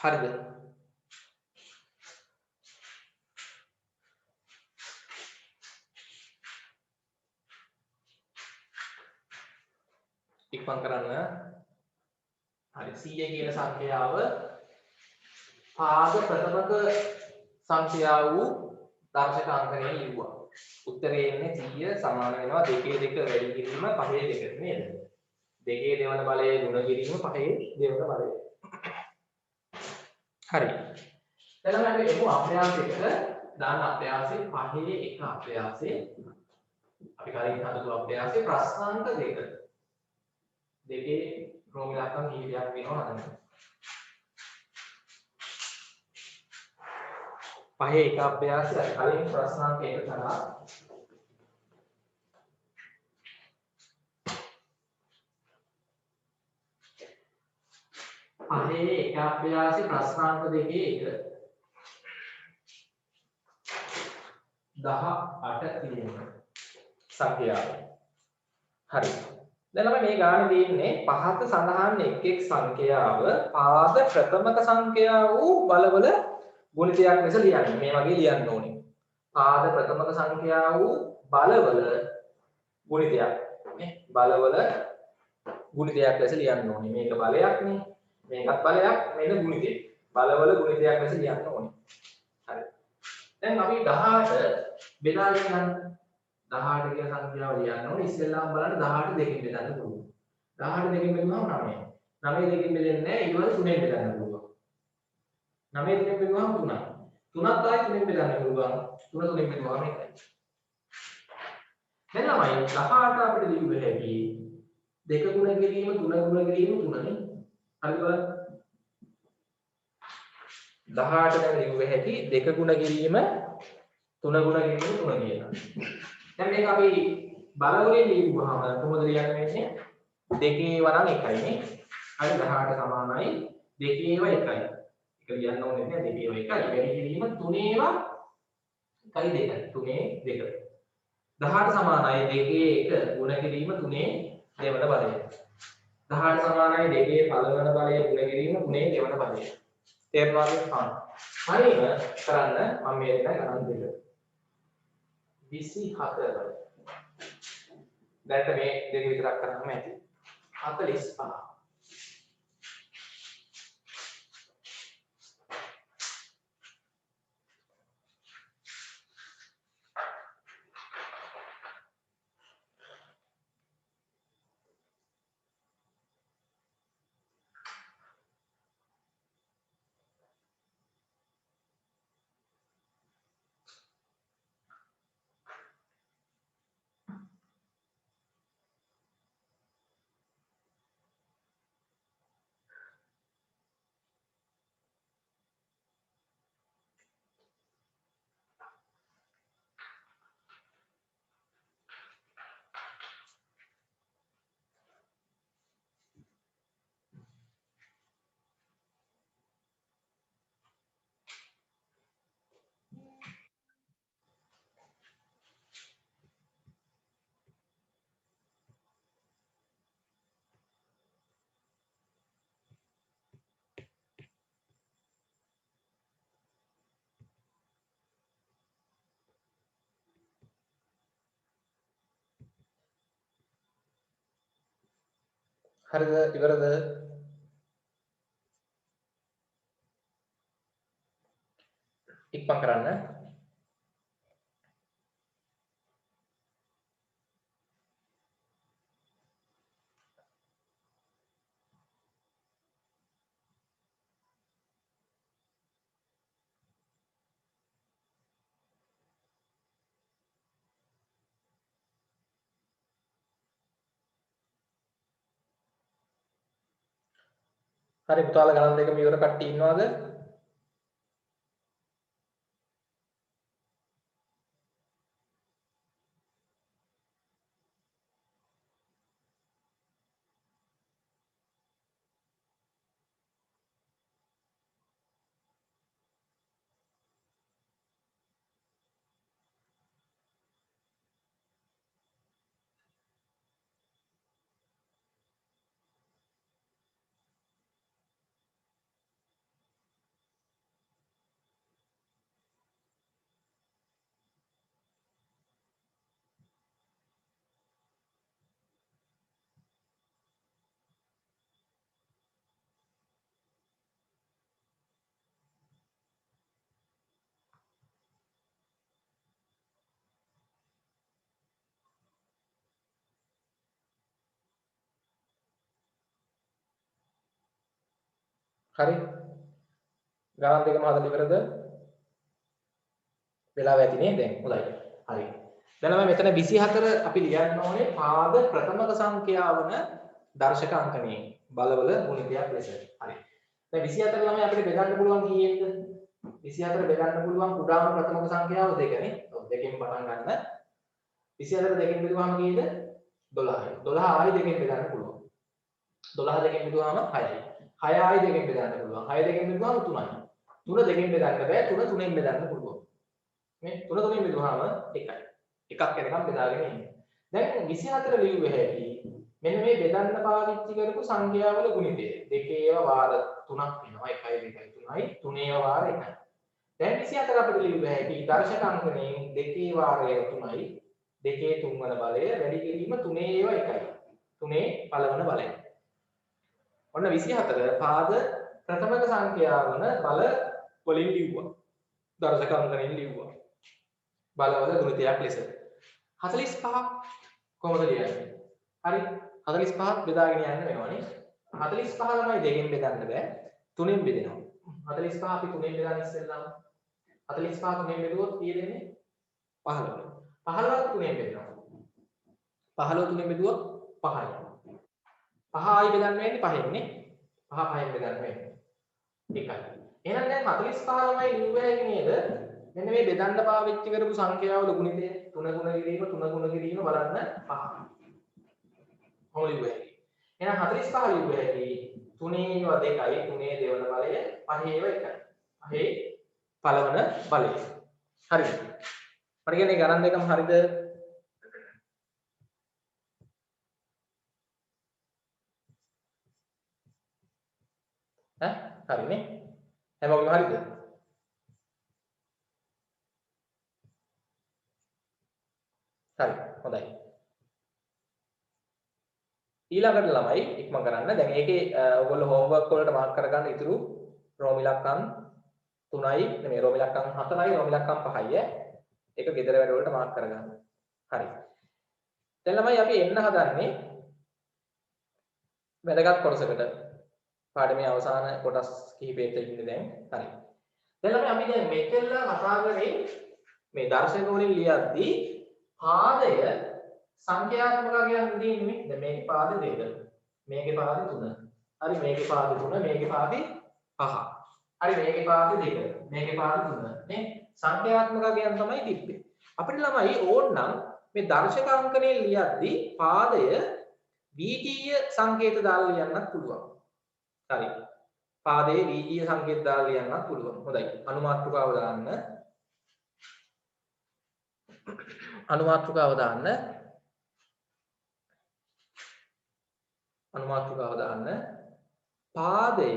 හරිද? ඉක්මන් කරන්න. හරි 100 කියන සංඛ්‍යාව පාද ප්‍රථමක සංඛ්‍යාව වූ දර්ශක අංකණය ලිව්වා. උත්තරේ එන්නේ 100 සමාන වෙනවා 2 2 වැඩි කිරීම 5 2 නේද? 2 දෙවන බලය ගුණ කිරීම 5 දෙවන බලය. හරි. දැන් අපි එමු අභ්‍යාසයක දාන අභ්‍යාසයේ 5 1 අභ්‍යාසයේ අපි කලින් හදපු අභ්‍යාසයේ ප්‍රශ්නාංක 2. දෙකේ රෝම ඉලක්කම් කීපයක් වෙනවා හදන්න. 5 1 අභ්‍යාසය කලින් ප්‍රශ්නාංක 1 කරා. පහේ එක අභ්‍යාසයේ ප්‍රශ්නාංක 2 1 18 තියෙනවා සංඛ්‍යාව. හරි. දැන් අපි මේ ගානේ තියෙන්නේ පහත සඳහන් එක් එක් සංඛ්‍යාව පාද ප්‍රථමක සංඛ්‍යාව වූ බලවල ගුණිතයක් ලෙස ලියන්න. මේ වගේ ලියන්න ඕනේ. පාද ප්‍රථමක සංඛ්‍යාව වූ බලවල ගුණිතයක් නේ. බලවල ගුණිතයක් ලෙස ලියන්න ඕනේ. මේක බලයක් නේ. මේකත් බලයක් මේක ගුණිතය. බලවල ගුණිතයක් ලෙස ලියන්න ඕනේ. හරි. දැන් අපි 18 බෙදාගෙන යන්න 18 කියන සංඛ්‍යාව ලියන්න ඕනේ. ඉස්සෙල්ලාම බලන්න 18 දෙකෙන් බෙදන්න පුළුවන්. 18 දෙකෙන් බෙදුවම 9. 9 දෙකෙන් බෙදෙන්නේ නැහැ. ඊට පස්සේ 3 බෙදන්න පුළුවන්. 9 දෙකෙන් බෙදුවම 3යි. 3ත් ආයෙ 3 බෙදන්න පුළුවන්. 3 3 බෙදුවම 1යි. දැන් ළමයි 18 අපිට ලියුවේ හැකි 2 ගුණ කිරීම 3 ගුණ කිරීම 3නේ. හරි බලන්න. 18 දැන් ලියුවේ හැකි 2 ගුණ කිරීම 3 ගුණ කිරීම 3 කියනවා. දැන් මේක අපි බලවලින් ලියුවාම කොහොමද ලියන්නේ වෙන්නේ? 2 වරන් 1යි නේ. හරි 18 සමානයි 2 1යි. ඒක ලියන්න ඕනේ නැහැ 2 1යි. වැඩි කිරීම 3 1යි 2යි. 3 2. 18 සමානයි 2 1 ගුණ කිරීම 3 දෙවන බලය. 18 සමානයි 2 පළවන බලය ගුණ කිරීම 3 දෙවන බලය. තේරුණාද? හරිම කරන්න මම මේ දෙක ගණන් දෙක. 24. දැන් මේ දෙක විතරක් කරාම ඇති. 45. හරිද? ඉවරද? ඉක්මන් කරන්න. හරි පුතාලා ගණන් දෙකම ඉවර කට්ටිය ඉන්නවද? හරි. ගණන් දෙකම හදලා ඉවරද? වෙලාව ඇති නේ දැන්. හොඳයි. හරි. දැන් ළමයි මෙතන 24 අපි ලියන්න ඕනේ පාද ප්‍රථමක සංඛ්‍යා වන දර්ශක අංකණයේ බලවල ගුණිතයක් ලෙස. හරි. දැන් 24 ළමයි අපිට බෙදන්න පුළුවන් කීයේද? 24 බෙදන්න පුළුවන් කුඩාම ප්‍රථමක සංඛ්‍යාව 2 නේ. ඔව් දෙකෙන් පටන් ගන්න. 24 දෙකෙන් බෙදුවාම කීයද? 12යි. 12 ආයි දෙකෙන් බෙදන්න පුළුවන්. 12 දෙකෙන් බෙදුවාම 6යි. 6 ආයි දෙකෙන් බෙදන්න පුළුවන්. 6 දෙකෙන් බෙදුවාම 3යි. 3 දෙකෙන් බෙදන්න බෑ. 3 3ෙන් බෙදන්න පුළුවන්. මේ 3 3ෙන් බෙදුවාම 1යි. එකක් වෙනකම් බෙදාගෙන ඉන්නේ. දැන් 24 ලියුවේ හැටි මෙන්න මේ බෙදන්න පාවිච්චි කරපු සංඛ්‍යාවල ගුණිතය. දෙකේ ඒවා වාර 3ක් වෙනවා. 1යි 2යි 3යි. තුනේ ඒවා වාර 1යි. දැන් 24 අපිට ලියුවේ හැටි දර්ශක අංකණයෙන් දෙකේ වාරය 3යි. දෙකේ 3 වන බලය වැඩි කිරීම තුනේ ඒවා 1යි. තුනේ පළවන බලය. ඔන්න 24 පාද ප්‍රථමක සංඛ්‍යා වන බල වලින් ලිව්වා. දර්ශක අංකණයෙන් ලිව්වා. බලවල ගුණිතයක් ලෙස. 45 කොහොමද ලියන්නේ? හරි. 45ක් බෙදාගෙන යන්න වෙනවනේ. 45 ළමයි දෙකෙන් බෙදන්න බෑ. තුනෙන් බෙදෙනවා. 45 අපි තුනෙන් බෙදාගෙන ඉස්සෙල්ලාම 45 තුනෙන් බෙදුවොත් කීය දෙන්නේ? 15. 15ක් තුනෙන් බෙදෙනවා. 15 තුනෙන් බෙදුවොත් 5යි. 5 ආයි බෙදන්න වෙන්නේ 5න් නේ. 5 5න් බෙදන්න වෙන්නේ. 1යි. එහෙනම් දැන් 45 ළමයි ලිව්වේ නේද? මෙන්න මේ බෙදන්න පාවිච්චි කරපු සංඛ්‍යාවල ගුණිතය 3 ගුණ කිරීම 3 ගුණ කිරීම බලන්න 5. කොහොම ලිව්වේ? එහෙනම් 45 ලිව්වේ ඇයි? 3 ඒවා 2යි 3 දෙවන බලය 5 ඒවා 1යි. 5 පළවන බලය. හරිද? මට කියන්නේ ගණන් දෙකම හරිද? ඈ හරිනේ. හැමෝගෙම හරිද? හරි. හොඳයි. ඊළඟට ළමයි ඉක්මන් කරන්න. දැන් ඒකේ ඔයගොල්ලෝ හෝම්වර්ක් වලට මාර්ක් කරගන්න ඉතුරු රෝම ඉලක්කම් 3යි නෙමෙයි රෝම ඉලක්කම් 4යි රෝම ඉලක්කම් 5යි ඈ. ඒක ගෙදර වැඩ වලට මාර්ක් කරගන්න. හරි. දැන් ළමයි අපි එන්න හදන්නේ වැදගත් කොටසකට. පාඩමේ අවසාන කොටස් කිහිපයක ඉන්නේ දැන්. හරි. දැන් ළමයි අපි දැන් මෙතෙල්ල කතා කරේ මේ දර්ශක වලින් ලියද්දී පාදය සංඛ්‍යාත්මක කියන්නේ තියෙන්නේ. දැන් මේකේ පාද 2. මේකේ පාද 3. හරි මේකේ පාද 3 මේකේ පාද 5. හරි මේකේ පාද 2. මේකේ පාද 3. නේ? සංඛ්‍යාත්මක කියන්නේ තමයි තිබ්බේ. අපිට ළමයි ඕනනම් මේ දර්ශක අංකණය ලියද්දී පාදය බීජීය සංකේත දාලා ලියන්නත් පුළුවන්. හරි. පාදයේ බීජීය සංකේත දාලා ලියන්නත් පුළුවන්. හොඳයි. අනුමාත්‍රිකාව දාන්න. අනුමාත්‍රිකාව දාන්න. අනුමාත්‍රිකාව දාන්න. පාදය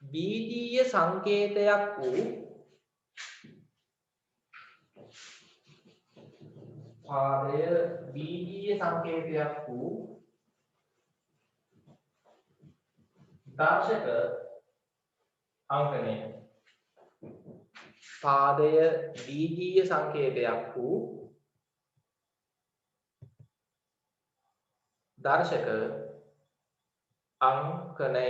බීජීය සංකේතයක් වූ පාදය බීජීය සංකේතයක් වූ දර්ශක අංකණය. පාදය බීජීය සංකේතයක් වූ දර්ශක අංකණය.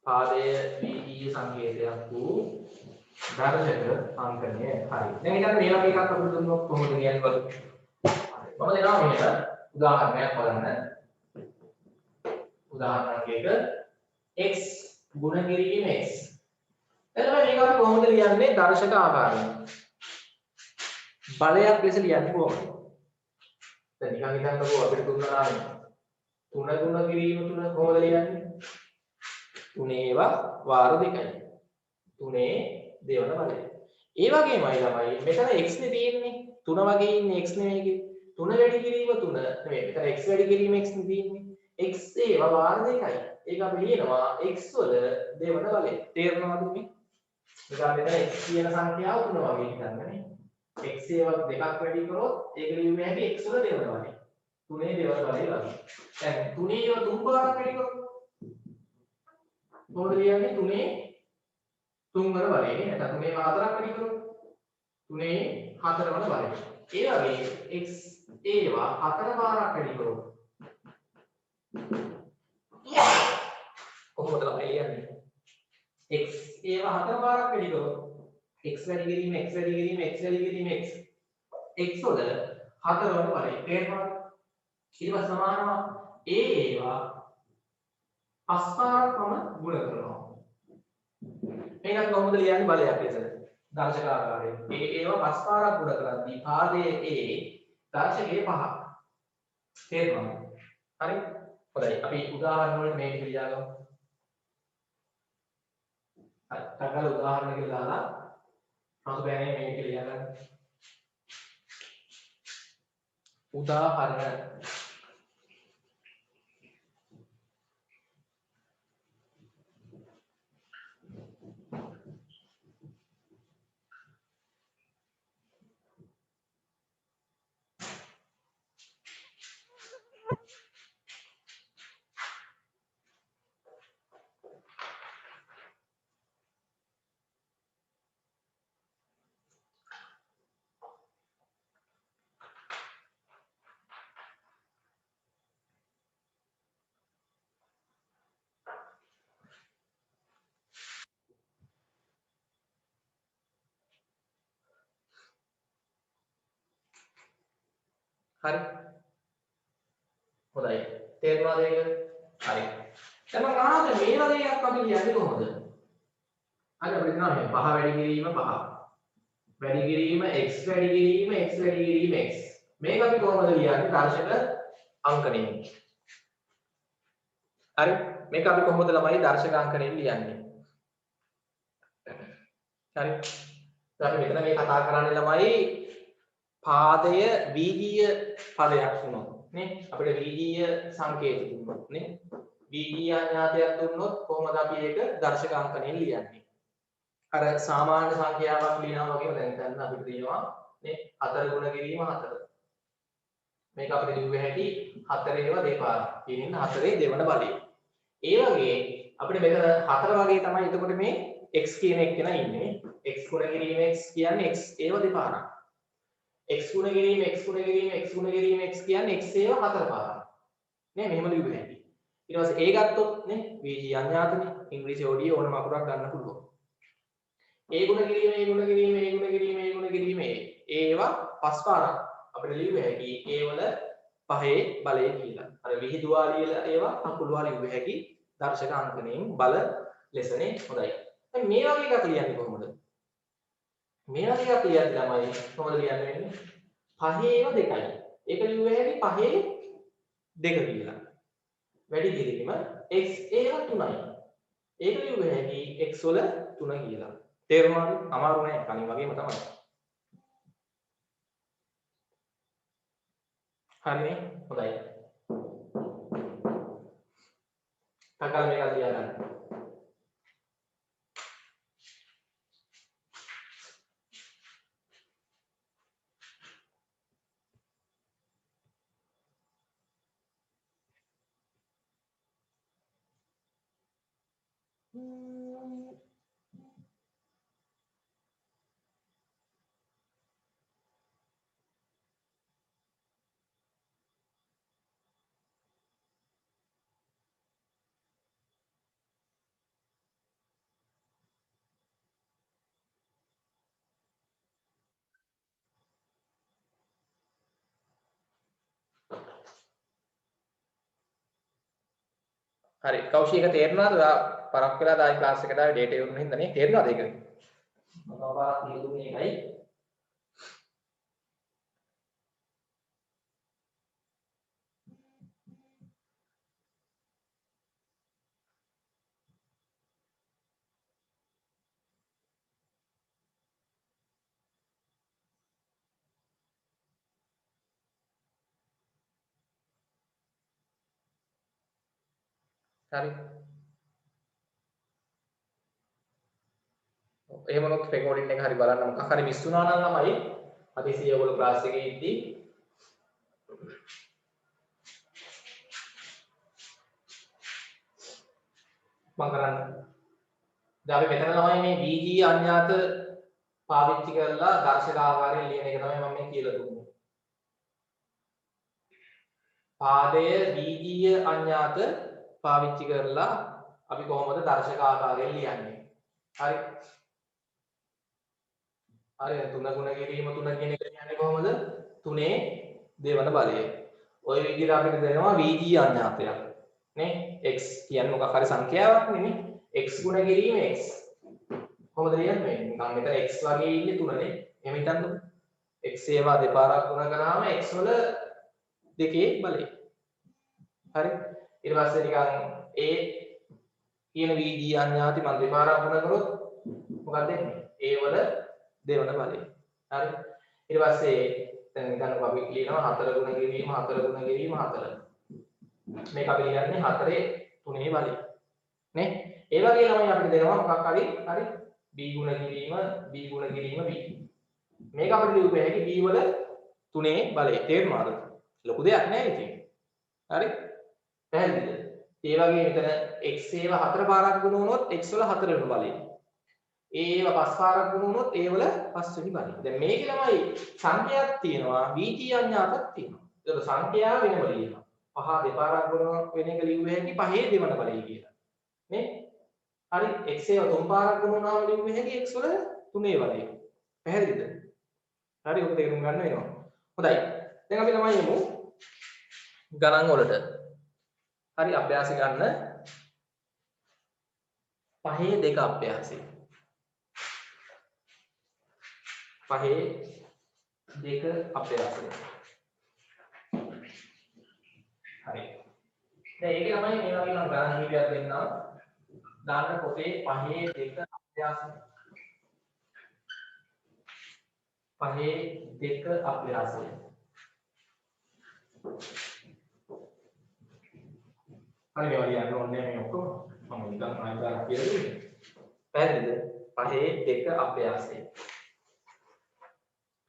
පාදය බීජීය සංකේතයක් වූ දර්ශක අංකණය. හරි. දැන් ඊට මේ වගේ එකක් අපිට දුන්නොත් කොහොමද කියන්නේ බලමු. මම දෙනවා මෙහෙම උදාහරණයක් බලන්න. උදාහරණයක් එක x ගුණ කිරීම x. එතකොට මේක අපි කොහොමද ලියන්නේ දර්ශක ආකාරයෙන්? බලයක් ලෙස ලියන්නේ කොහොමද? දැන් නිකන් හිතන්නකෝ අපිට දුන්නා නම් 3 ගුණ කිරීම 3 කොහොමද ලියන්නේ? 3 වාර 2යි. 3 දෙවන බලය. ඒ වගේමයි ළමයි මෙතන x නේ තියෙන්නේ. 3 වගේ ඉන්නේ x නෙමෙයි. 3 වැඩි කිරීම 3 නෙමෙයි. මෙතන x වැඩි කිරීම x නේ තියෙන්නේ. x ඒවා වාර 2යි. ඒක අපි ලියනවා x වල දෙවන බලය. තේරෙනවද මේ? නිකන් මෙතන x කියන සංඛ්‍යාව 3 වගේ හිතන්නනේ. x ඒවා දෙකක් වැඩි කරොත් ඒක ලියුමේ හැටි x වල දෙවන බලය. 3 දෙවන බලය වගේ. දැන් 3 ඒවා 3 පාරක් වැඩි කරොත් මොකද ලියන්නේ 3 තුන්වන බලය නේ. නැත්නම් 3 4ක් වැඩි කරොත් 3 4වන බලය. ඒ වගේ x ඒවා 4 පාරක් වැඩි කරොත් කොහොමද ළමයි ලියන්නේ? x ඒවා 4 පාරක් වැඩි කරොත් x වැඩි කිරීම x වැඩි කිරීම x වැඩි කිරීම x x වල 4 වන බලය. තේරෙනවද? ඊට පස්සේ සමානව ඒවා 5 පාරක්ම ගුණ කරනවා. මේකත් කොහොමද ලියන්නේ බලයක් ලෙස? දර්ශක ආකාරයෙන්. ඒවා 5 පාරක් ගුණ කරද්දී පාදයේ a දර්ශකයේ 5ක්. තේරුණාද? හරි. හොඳයි. අපි උදාහරණ වලට මේක ලියාගමු. හරි. තකල උදාහරණ කියලා දාලා රස බෑනේ මේක ලියාගන්න. උදාහරණ හරි. හොඳයි. තේරුණාද ඒක? හරි. දැන් මම අහනවා මේ වගේ එකක් අපි ලියන්නේ කොහොමද? හරි අපිට කියනවා මේ 5 වැඩි කිරීම 5. වැඩි කිරීම x වැඩි කිරීම x වැඩි කිරීම x. මේක අපි කොහොමද ලියන්නේ දර්ශක අංකණයෙන්? හරි. මේක අපි කොහොමද ළමයි දර්ශක අංකණයෙන් ලියන්නේ? හරි. අපි මෙතන මේ කතා කරන්නේ ළමයි පාදය බීජීය පදයක් වුණොත් නේ අපිට බීජීය සංකේත දුන්නොත් නේ බීජීය අඥාතයක් දුන්නොත් කොහොමද අපි ඒක දර්ශක අංකණයෙන් ලියන්නේ? අර සාමාන්‍ය සංඛ්‍යාවක් ලියනවා වගේම දැන් ගන්න අපිට තියෙනවා නේ 4 ගුණ කිරීම 4. මේක අපිට ලියුවේ හැටි 4 ඒවා දෙපාරක්. කියනින් 4 දෙවන බලය. ඒ වගේ අපිට මෙතන 4 වගේ තමයි එතකොට මේ x කියන එක කෙනා ඉන්නේ. x ගුණ කිරීම x කියන්නේ x ඒවා දෙපාරක්. x ගුණ කිරීම x ගුණ කිරීම x ගුණ කිරීම x කියන්නේ x ඒවා 4 පාරක්. නේ මෙහෙම ලියුවේ හැටි. ඊට පස්සේ ඒ ගත්තොත් නේ බීජීය අඥාතනේ ඉංග්‍රීසි OD ඕනම අකුරක් ගන්න පුළුවන්. ඒ ගුණ කිරීම ඒ ගුණ කිරීම ඒ ගුණ කිරීම ඒ ගුණ කිරීම ඒවා 5 පාරක් අපිට ලියුවේ හැකි ඒ වල පහේ බලය කියලා. අර විහිදුවා ලියලා ඒවා අකුළුවා ලියුවේ හැකි දර්ශක අංකණයෙන් බල ලෙසනේ. හොඳයි. දැන් මේ වගේ එකක් ලියන්නේ කොහොමද? මේ වගේ එකක් ලියන්නේ ළමයි කොහොමද ලියන්නේ වෙන්නේ? පහේ ඒවා 2යි. ඒක ලියුවේ හැකි පහේ 2 කියලා. වැඩි කිරීම x ඒවා 3යි. ඒක ලියුවේ හැකි x වල 3 කියලා. තේරුණාද? අමාරු නෑ කලින් වගේම තමයි. හරිනේ? හොඳයි. තකල් මේක ලියා ගන්න. හරි කෞෂික තේරුණාද? ඔයා පරක් වෙලා දායි ක්ලාස් එකට ආවේ ඩේටා ඉවරුන හින්දා නේ. තේරුණාද ඒක? මම පාරක් නිදුනේ එකයි. හරි. එහෙම වුණොත් රෙකෝඩින් එක හරි බලන්න මොකක් හරි මිස් වුණා නම් ළමයි අතිසිය ඔයගොල්ලෝ ක්ලාස් එකේ ඉද්දී මම කරන්නේ. දැන් අපි මෙතන ළමයි මේ VG අඥාත පාවිච්චි කරලා දර්ශක ආකාරයෙන් ලියන එක තමයි මම මේ කියලා දුන්නේ. පාදය VG අඥාත පාවිච්චි කරලා අපි කොහොමද දර්ශක ආකාරයෙන් ලියන්නේ? හරි. හරි තුන ගුණ කිරීම තුන කියන එක කියන්නේ කොහොමද? තුනේ දෙවන බලය. ওই විදිහට අපිට දෙනවා VG අඥාතයක්. නේ? x කියන්නේ මොකක් හරි සංඛ්‍යාවක් නෙමෙයි. x ගුණ කිරීම x. කොහොමද ලියන්නේ? නිකන් මෙතන x වගේ ඉන්නේ තුනනේ. එහෙම හිතන්නකො. x ඒවා දෙපාරක් ගුණ කරාම x වල දෙකේ බලය. හරි. ඊට පස්සේ නිකන් a කියන VG අඥාති මම දෙපාරක් ගුණ කරොත් මොකක්ද එන්නේ? a වල දෙවන බලය. හරි. ඊට පස්සේ දැන් හිතන්නකො අපි කියනවා 4 ගුණ කිරීම 4 ගුණ කිරීම 4. මේක අපි ලියන්නේ 4 3 බලය. නේ? ඒ වගේ ළමයි අපිට දෙනවා මොකක් හරි හරි b ගුණ කිරීම b ගුණ කිරීම b. මේක අපිට ලියුපේ හැකි b වල 3 බලය. තේරුණාද? ලොකු දෙයක් නෑ ඉතින්. හරි? පැහැදිලිද? ඒ වගේ මෙතන x ඒවා 4 පාරක් ගුණ වුණොත් x වල 4 වෙනි බලය. ඒවා 5 පාරක් ගුණ වුණොත් ඒ වල 5 වෙනි බලය. දැන් මේකේ ළමයි සංඛ්‍යාවක් තියෙනවා VG අඥාතක් තියෙනවා. ඒක සංඛ්‍යාව වෙනම ලියනවා. 5 දෙපාරක් ගුණ වෙන එක ලියුවේ හැකි 5 දෙවන බලය කියලා. නේ? හරි x ඒවා 3 පාරක් ගුණ වුණාම ලියුවේ හැකි x වල 3 බලය. පැහැදිලිද? හරි ඔක තේරුම් ගන්න වෙනවා. හොඳයි. දැන් අපි ළමයි යමු ගණන් වලට. හරි අභ්‍යාස ගන්න 5 2 අභ්‍යාසය. 5 2 අභ්‍යාසය. හරි. දැන් ඒක තමයි මේ වගේ නම් ගණන් කීපයක් දෙන්නම්. දාන්න පොතේ 5 2 අභ්‍යාසය. 5 2 අභ්‍යාසය. හරි මේවා ලියන්න ඕනේ මේ ඔක්කොම. මම නිකන් ආයෙත් කියලා දුන්නේ. පැහැදිලිද? 5 2 අභ්‍යාසය.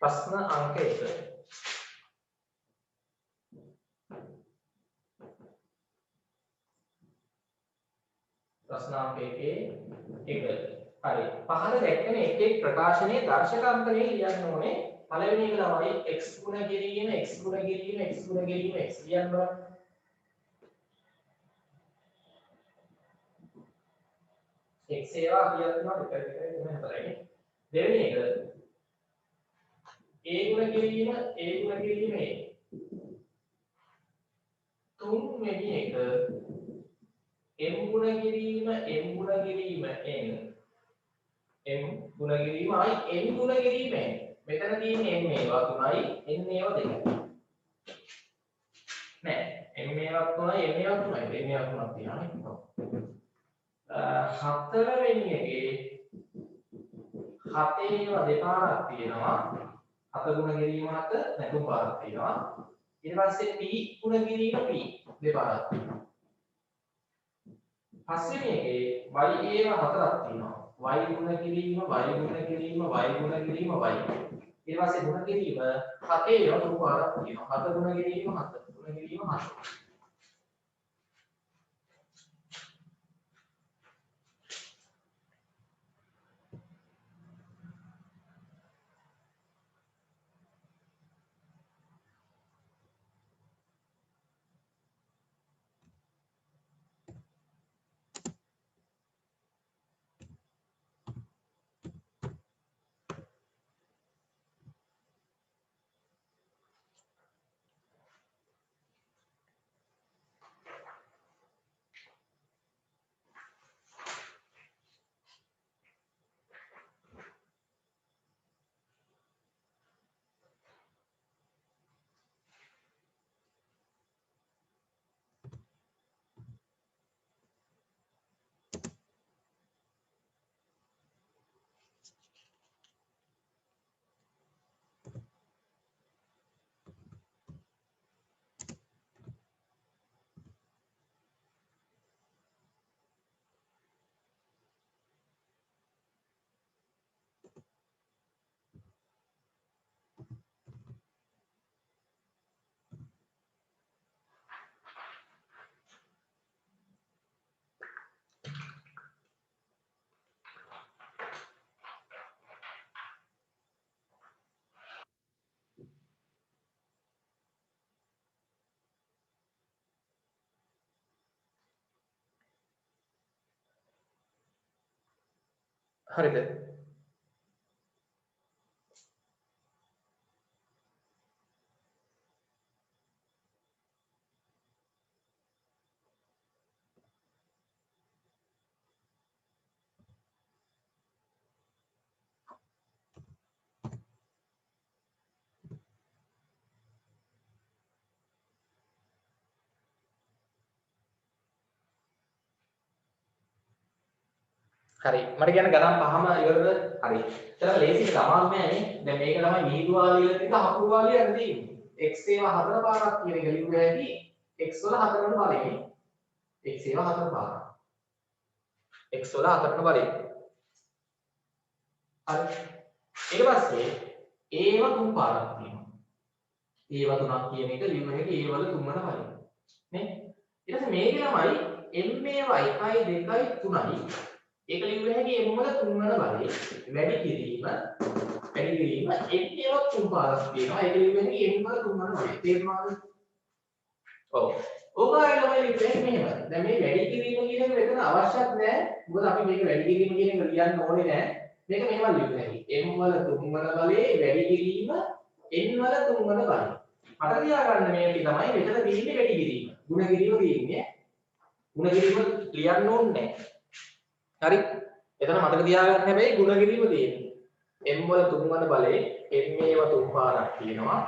ප්‍රශ්න අංක 1. ප්‍රශ්න අංක 1 1. හරි. පහළ දැක්වෙන එක් ප්‍රකාශනයේ දර්ශක අංකණය ලියන්න ඕනේ. පළවෙනි එක තමයි x ගුණ කිරීම x ගුණ කිරීම x ගුණ කිරීම x ලියන්න බලන්න. x ඒවා කියනවා දෙක කොහොම හතරයි. දෙවෙනි එක a ගුණ කිරීම a ගුණ කිරීම a. තුන්වෙනි එක m ගුණ කිරීම m ගුණ කිරීම n. m ගුණ කිරීම i n ගුණ කිරීම n. මෙතන තියෙන්නේ m ඒවා 3යි n ඒවා 2යි. නෑ m ඒවා 3යි n ඒවා 3යි. n ඒවා 3ක් තියෙනවා. හතරවෙනි එකේ 7 ඒවා දෙපාරක් තියෙනවා. 7 ගුණ කිරීම 7 නැතුම් පාරක් තියෙනවා. ඊට පස්සේ p ගුණ කිරීම p දෙපාරක් තියෙනවා. පස්වෙනි එකේ y ඒවා 4ක් තියෙනවා. y ගුණ කිරීම y ගුණ කිරීම y ගුණ කිරීම y. ඊට පස්සේ ගුණ කිරීම 7 ඒවා තුන් පාරක් තියෙනවා. 7 ගුණ කිරීම 7 ගුණ කිරීම 7. හරිද? හරි මට කියන්න ගණන් පහම ඉවරද? හරි. එතන ලේසියට අමාරු නෑ නේ. දැන් මේක තමයි විහිදුවාලිය ටික හකුරුවාලිය යන තියෙන්නේ. x ඒවා හතර පාරක් කියන එක ලියුව හැකි x වල හතරවන බලය නේ. x ඒවා හතර පාරක්. x වල හතරවන බලය. හරි. ඊට පස්සේ ඒවා තුන් පාරක් තියෙනවා. ඒවා තුනක් කියන එක ලියුව හැකි ඒ වල තුන්වන බලය. නේ? ඊට පස්සේ මේකේ ළමයි m ඒවා 1 2 3යි ඒක ලියුව හැකි m වල තුන්වන බලය වැඩි කිරීම ඒවා තුන් පාරක් තියෙනවා ඒක ලියුව හැකි m වල තුන්වන බලය තේරුණාද? ඔව් ඕගායි ළමයි ලියුව හැකි මෙහෙම දැන් මේ වැඩි කිරීම කියන එක මෙතන අවශ්‍යත් නැහැ මොකද අපි මේක වැඩි කිරීම කියන එක ලියන්න ඕනේ නැහැ මේක මෙහෙම ලියුව හැකි m වල තුන්වන බලයේ වැඩි කිරීම n වල තුන්වන බලය මට තියාගන්න මේක තමයි මෙතන තියෙන්නේ වැඩි කිරීම ಗುಣ කිරීම තියෙන්නේ ಗುಣ කිරීම ලියන්න ඕනේ නැහැ හරි එතන මතක තියාගන්න හැබැයි ಗುಣ කිරීම තියෙන්නේ m වල තුන්වන බලයේ m ඒවා තුන් පාරක් තියෙනවා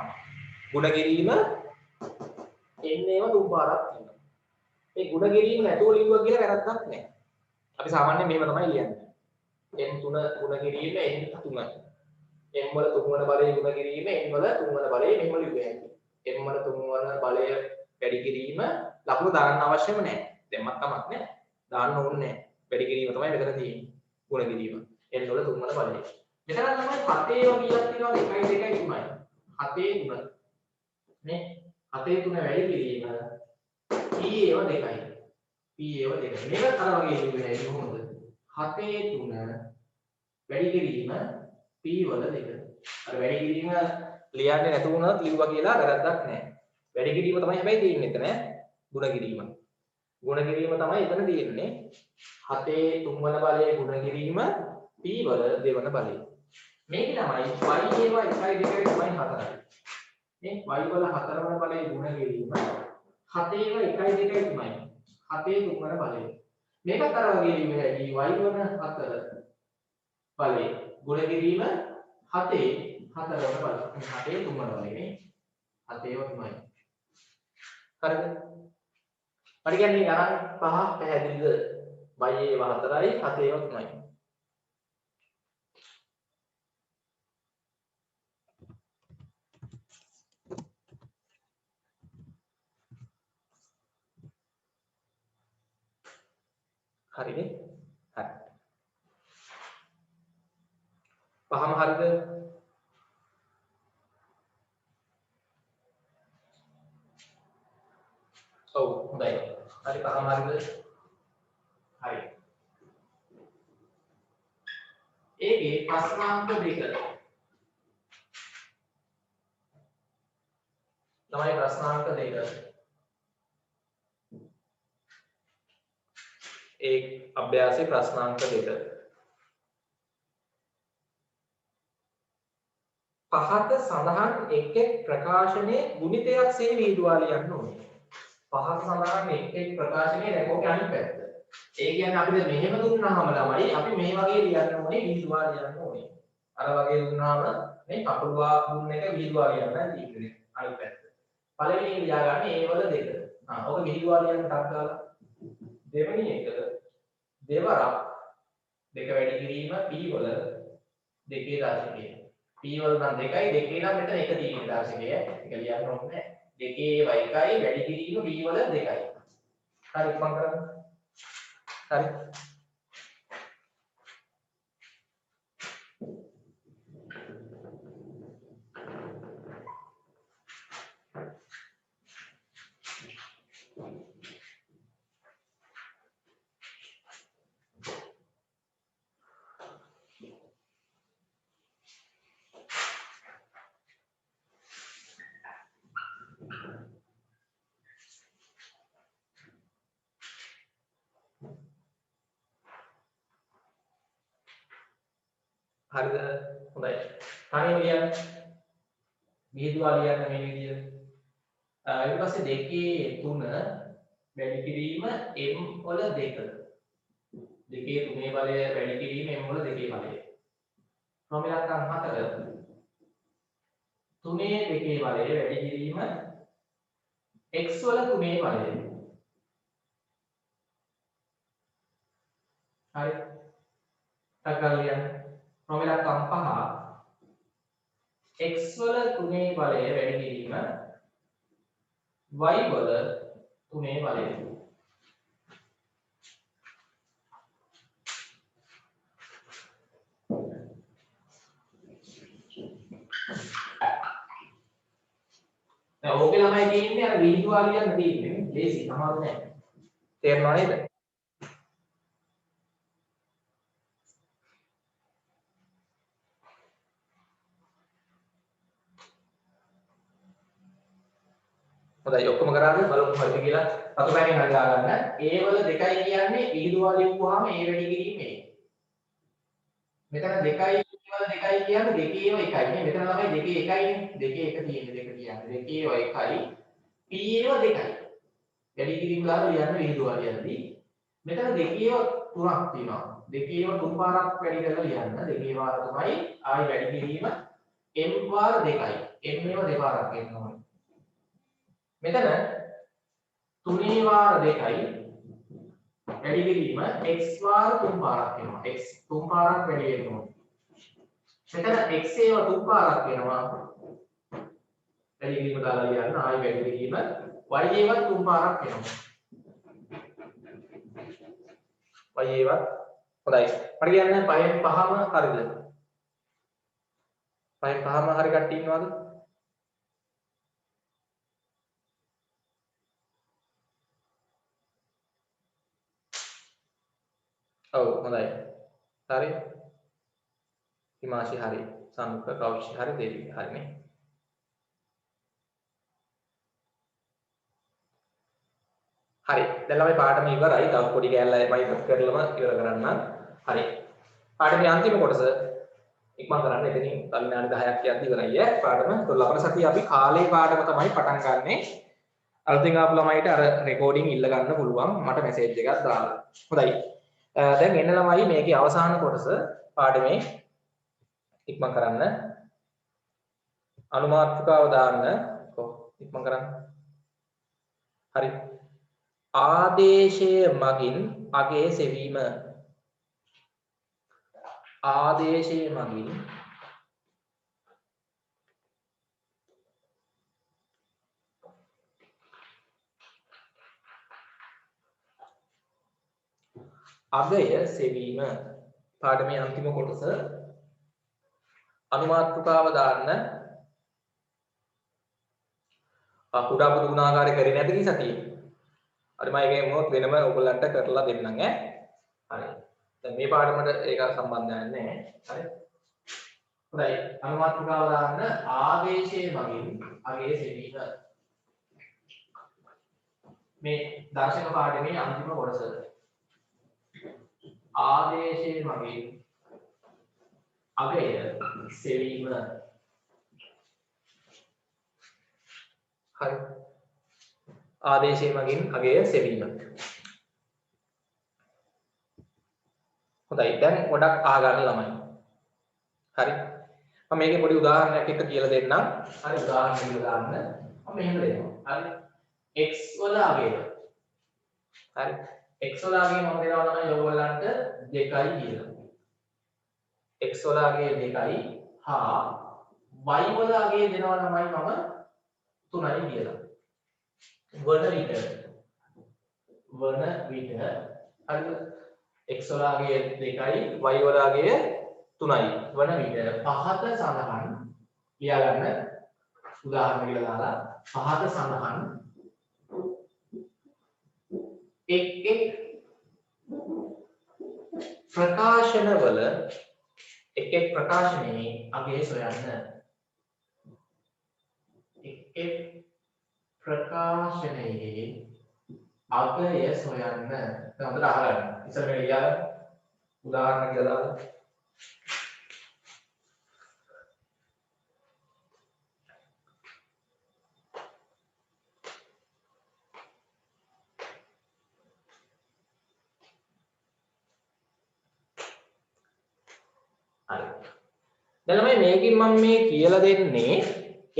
ಗುಣ කිරීම n ඒවා තුන් පාරක් තියෙනවා මේ ಗುಣ කිරීම නැතුව ලියුවා කියලා වැරද්දක් නැහැ අපි සාමාන්‍යයෙන් මෙහෙම තමයි ලියන්නේ m 3 ಗುಣ කිරීම n 3 m වල තුන්වන බලයේ ಗುಣ කිරීම n වල තුන්වන බලයේ මෙහෙම ලියුවා හැකියි m වල තුන්වන බලය වැඩි කිරීම ලකුණු දාන්න අවශ්‍යම නැහැ දැම්මත් කමක් නැහැ දාන්න ඕනේ නැහැ වැඩි කිරීම තමයි මෙතන තියෙන්නේ ಗುಣ කිරීම n වල තුන්වන බලය මෙතන තමයි 7 ඒවා කීයක් තියෙනවද 1 2 3යි 7 3 නේ 7 3 වැඩි කිරීම p ඒවා 2යි p ඒවා 2යි මේක අර වගේ ලියුවේ නෑ කොහොමද 7 3 වැඩි කිරීම p වල 2 අර වැඩි කිරීම ලියන්නේ නැතු වුණත් ලියුවා කියලා වැරද්දක් නෑ වැඩි කිරීම තමයි හැබැයි තියෙන්නේ එතන ಗುಣ කිරීම ಗುಣ කිරීම තමයි එතන තියෙන්නේ 7 තුන්වන බලයේ ಗುಣ කිරීම p වල දෙවන බලය මේක තමයි y ඒවා 1 2 3යි 4යි නේ y වල හතරවන බලයේ ಗುಣ කිරීම 7 ඒවා 1 2 3යි 7 තුන්වන බලය මේකත් අර වගේ ලියුවේ හැකි y වල 4 බලයේ ಗುಣ කිරීම 7 හතරවන බලය 7 තුන්වන බලය නේ 7 ඒවා 3යි හරිද හරි කියන්නේ ගණන් පහ පැහැදිලිද y ඒවා 4යි 7 ඒවා 3යි හරිනේ හරි පහම හරිද ඔව් හොඳයි හරි පහම හරිද හරි ඒකේ ප්‍රශ්නාංක දෙක තමයි ප්‍රශ්නාංක දෙක ඒ අභ්‍යාසයේ ප්‍රශ්නාංක දෙක පහත සඳහන් එක් එක් ප්‍රකාශනයේ ගුණිතයක්සේ විහිදුවා ලියන්න ඕනේ. පහත සඳහන් එක් එක් ප්‍රකාශනයේ රැකෝගේ අනිත් පැත්ත. ඒ කියන්නේ අපිට මෙහෙම දුන්නාම ළමයි අපි මේ වගේ ලියන්න ඕනේ විහිදුවා ලියන්න ඕනේ. අර වගේ දුන්නාම මේ කපුවා දුන්න එක විහිදුවා ලියන්න තියෙන්නේ අනිත් පැත්ත. පළවෙනි ලියාගන්නේ ඒ වල දෙක. ඔක විහිදුවා ලියන්න ටක් දාලා. දෙවෙනි එක දෙවරක් දෙක වැඩි කිරීම p වල දෙකේ දාශකය. p වල නම් 2යි දෙකේ නම් මෙතන එක තියෙන දාශකය. ඒක ලියන්න ඕනේ නැහැ. දෙකේ ඒවා 1යි වැඩි කිරීම p වල 2යි. හරි මම කරන්නේ. හරි. හරිද? හොඳයි. තනියම ලියන්න. විහිදුවා ලියන්න මේ විදිහට. ඊට පස්සේ 2 3 වැඩි කිරීම m වල 2. 2 3 බලය වැඩි කිරීම m වල 2 බලය. ක්‍රම ඉලක්කම් 4 3 2 බලය වැඩි කිරීම x වල 3 බලය. හරි. තකලියන් ක්‍රම ඉලක්කම් 5 x වල 3 බලය වැඩි කිරීම y වල 3 බලය. දැන් ඕකේ ළමයි තියෙන්නේ අර විහිදුවා ලියන්න තියෙන්නේ. ලේසි අමාරු නෑ. තේරෙනව නේද? හොඳයි ඔක්කොම කරාද බලමු හරිද කියලා පසු පැනින් හරි දාගන්න. a වල 2යි කියන්නේ විහිදුවා ලියුවාම a වැඩි කිරීම a. මෙතන 2යි වල 2යි කියන්නේ 2ඒව 1යි නේ. මෙතන ළමයි 2 1යිනේ. 2 1 තියෙන්නේ 2 කියන්නේ 2ඒව 1යි. p ඒව 2යි. වැඩි කිරීම දාලා ලියන්න විහිදුවා ලියද්දී මෙතන 2ඒව 3ක් තියෙනවා. 2ඒව 3 පාරක් වැඩි කරලා ලියන්න. 2 වාර 3යි ආයි වැඩි කිරීම m වාර 2යි. m ඒව 2 පාරක් එනවා. මෙතන 3 වාර 2යි වැඩි කිරීම x වාර 3 පාරක් වෙනවා. x 3 පාරක් වැඩි වෙනවා. මෙතන x ඒව 3 පාරක් වෙනවා. වැඩි කිරීම දාලා ලියන්න ආයි වැඩි කිරීම y ඒවත් 3 පාරක් වෙනවා. y ඒවත් හොඳයි. මට කියන්න 5න් 5ම හරිද? 5න් 5ම හරි කට්ටිය ඉන්නවද? ඔව් හොඳයි. හරි. හිමාශි හරි. සම්මුඛ කෞෂි හරි දෙවි හරිනේ. හරි. දැන් ළමයි පාඩම ඉවරයි. තව පොඩි කෑල්ලයි මම කරලම ඉවර කරන්න. හරි. පාඩමේ අන්තිම කොටස ඉක්මන් කරන්න. එතනින් තව විනාඩි 10ක් යද්දි ඉවරයි ඈ පාඩම. ඒතකොට ලබන සතිය අපි කාලේ පාඩම තමයි පටන් ගන්නෙ. අලුතින් ආපු ළමයිට අර රෙකෝඩින් ඉල්ල ගන්න පුළුවන්. මට මෙසේජ් එකක් දාලා. හොඳයි. දැන් එන්න ළමයි මේකේ අවසාන කොටස පාඩමේ ඉක්මන් කරන්න. අනුමාත්‍රිකාව දාන්න. ඉක්මන් කරන්න. හරි. ආදේශය මගින් අගය සෙවීම. ආදේශය මගින් අගය සෙවීම. පාඩමේ අන්තිම කොටස අනුමාත්‍රිකාව දාන්න. කුඩා පොදු ගුණාකාරය කරේ නැති කී සතියේ. හරි මම ඒකේ මොනොත් වෙනම ඔයගොල්ලන්ට කරලා දෙන්නම් ඈ. හරි. දැන් මේ පාඩමට ඒක සම්බන්ධයක් නැහැ. හරි. හොඳයි. අනුමාත්‍රිකාව දාන්න ආදේශයේ මගින් අගය සෙවීම. මේ දර්ශක පාඩමේ අන්තිම කොටස. ආදේශයේ මගින් අගය සෙවීම. හරි. ආදේශයේ මගින් අගය සෙවීම. හොඳයි. දැන් ගොඩක් අහගන්න ළමයි. හරි. මම මේකේ පොඩි උදාහරණයක් එක කියලා දෙන්නම්. හරි උදාහරණයක් කියලා දාන්න. මම මෙහෙම දෙනවා. හරි. x වල අගය. හරි. x වල අගය මම දෙනවා ළමයි ඔයගොල්ලන්ට 2යි කියලා. x වල අගය 2යි හා y වල අගය දෙනවා ළමයි මම 3යි කියලා. වන විට හරිද? x වල අගය 2යි y වල අගය 3යි. වන විට පහත සඳහන් ලියා ගන්න උදාහරණ කියලා දාලා පහත සඳහන් එක් ප්‍රකාශනවල එක් ප්‍රකාශනයේ අගය සොයන්න. එක් ප්‍රකාශනයේ අගය සොයන්න. දැන් හොඳට අහගන්න. ඉතින් මේ ලියා උදාහරණ කියලා දාලා දැන් ළමයි මේකෙන් මම මේ කියලා දෙන්නේ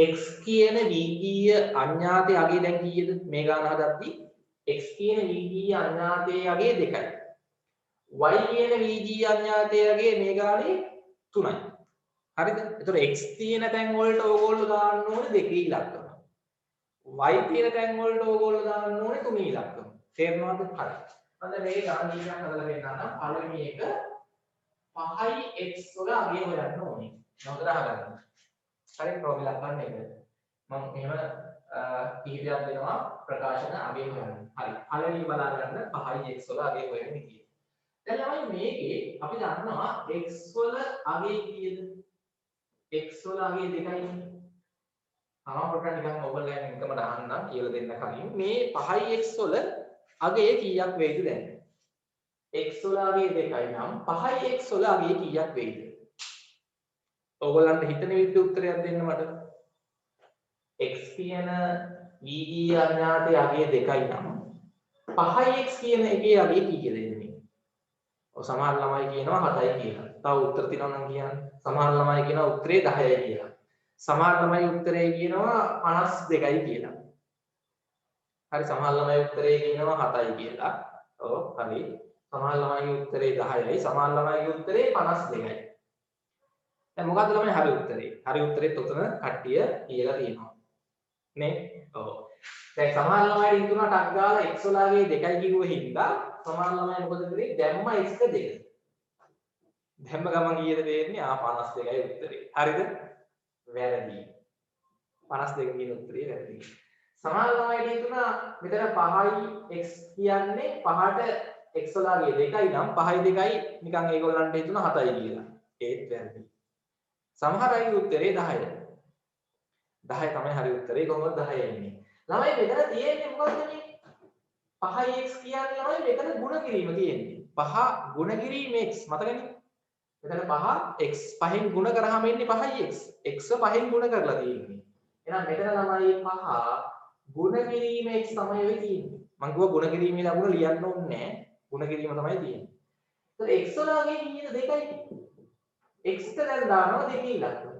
x කියන වීගීය අඥාතයේ අගය දැන් කීයද මේ ගාන හදද්දි x කියන වීගීය අඥාතයේ අගය 2යි y කියන වීගීය අඥාතයේ අගය මේ ගානේ 3යි හරිද එතකොට x තියෙන තැන් වලට ඕගොල්ලෝ දාන්න ඕනේ 2 ඉලක්කම y තියෙන තැන් වලට ඕගොල්ලෝ දාන්න ඕනේ 3 ඉලක්කම තේරෙනවද හරි මම මේ ගාන දීලා හදලා පෙන්නන්නම් පළවෙනි එක 5යි x වල අගය හොයන්න ඕනේ නෝදර අහගන්න හරි ප්‍රෝග්‍රෑම් ගන්න එක මම එහෙම කීපයක් දෙනවා ප්‍රකාශන අගය හොයන්න හරි පළවෙනි බලා ගන්න 5යි x වල අගය හොයන්න කීයද දැන් ළමයි මේකේ අපි දන්නවා x වල අගය කීයද x වල අගය 2යි නේ පොඩ්ඩක් නිකන් ඔයගොල්ලෝ එකම දාන්නම් කියලා දෙන්න කලින් මේ 5x වල අගය කීයක් වෙයිද දැන් x වල අගය 2යි නම් 5x වල අගය කීයක් වෙයිද ඔයගොල්ලන්ට හිතන විදිහට උත්තරයක් දෙන්න මට x කියන වීගීය අඥාතයේ අගය 2යි නම් 5x කියන එකේ අගය කීයද එන්නේ ඔය සමහර ළමයි කියනවා 7යි කියලා තව උත්තර තියෙනවා නම් කියන්න සමහර ළමයි කියනවා උත්තරේ 10යි කියලා සමහර ළමයි උත්තරේ කියනවා 52යි කියලා. හරි සමහර ළමයි උත්තරේ කියනවා 7යි කියලා. ඔව් හරි. සමහර ළමයි උත්තරේ 10යි. සමහර ළමයිගේ උත්තරේ 52යි. දැන් මොකද්ද ළමයි හරි උත්තරේ? හරි උත්තරෙත් උතන කට්ටිය කියලා තියෙනවා. නේ? ඔව්. දැන් සමහර ළමයි හිතුණා ටක් ගාලා x වලගේ 2යි කිව්ව හින්දා සමහර ළමයි මොකද කරේ? දැම්ම x 2. දැම්ම ගමන් කීයද වෙන්නේ? 52යි උත්තරේ. හරිද? වැරදි 52 කියන උත්තරේ වැරදි සමහර ළමයිට හිතුණා මෙතන 5යි x කියන්නේ 5ට x වලගේ 2යි නම් 5යි 2යි නිකන් ඒගොල්ලන්ට හිතුණා 7යි කියලා ඒත් වැරදි සමහර අයගේ උත්තරේ 10යි 10 තමයි හරි උත්තරේ කොහොමද 10 එන්නේ ළමයි මෙතන තියෙන්නේ මොකද්ද මේ 5යි x කියන්නේ ළමයි මෙතන ගුණ කිරීම තියෙන්නේ 5 ගුණ කිරීම x මතකනේ මෙතන 5 x 5න් ගුණ කරාම එන්නේ 5යි x x 5න් ගුණ කරලා තියෙන්නේ එහෙනම් මෙතන ළමයි 5 ගුණ කිරීම x තමයි වෙයි තියෙන්නේ මම කිව්වා ගුණ කිරීමේ ලකුණ ලියන්න ඕනේ නැහැ ගුණ කිරීම තමයි තියෙන්නේ ඒතර x වලගේ කීයද 2යි x ට දැන් දානවා 2 ඉලක්කම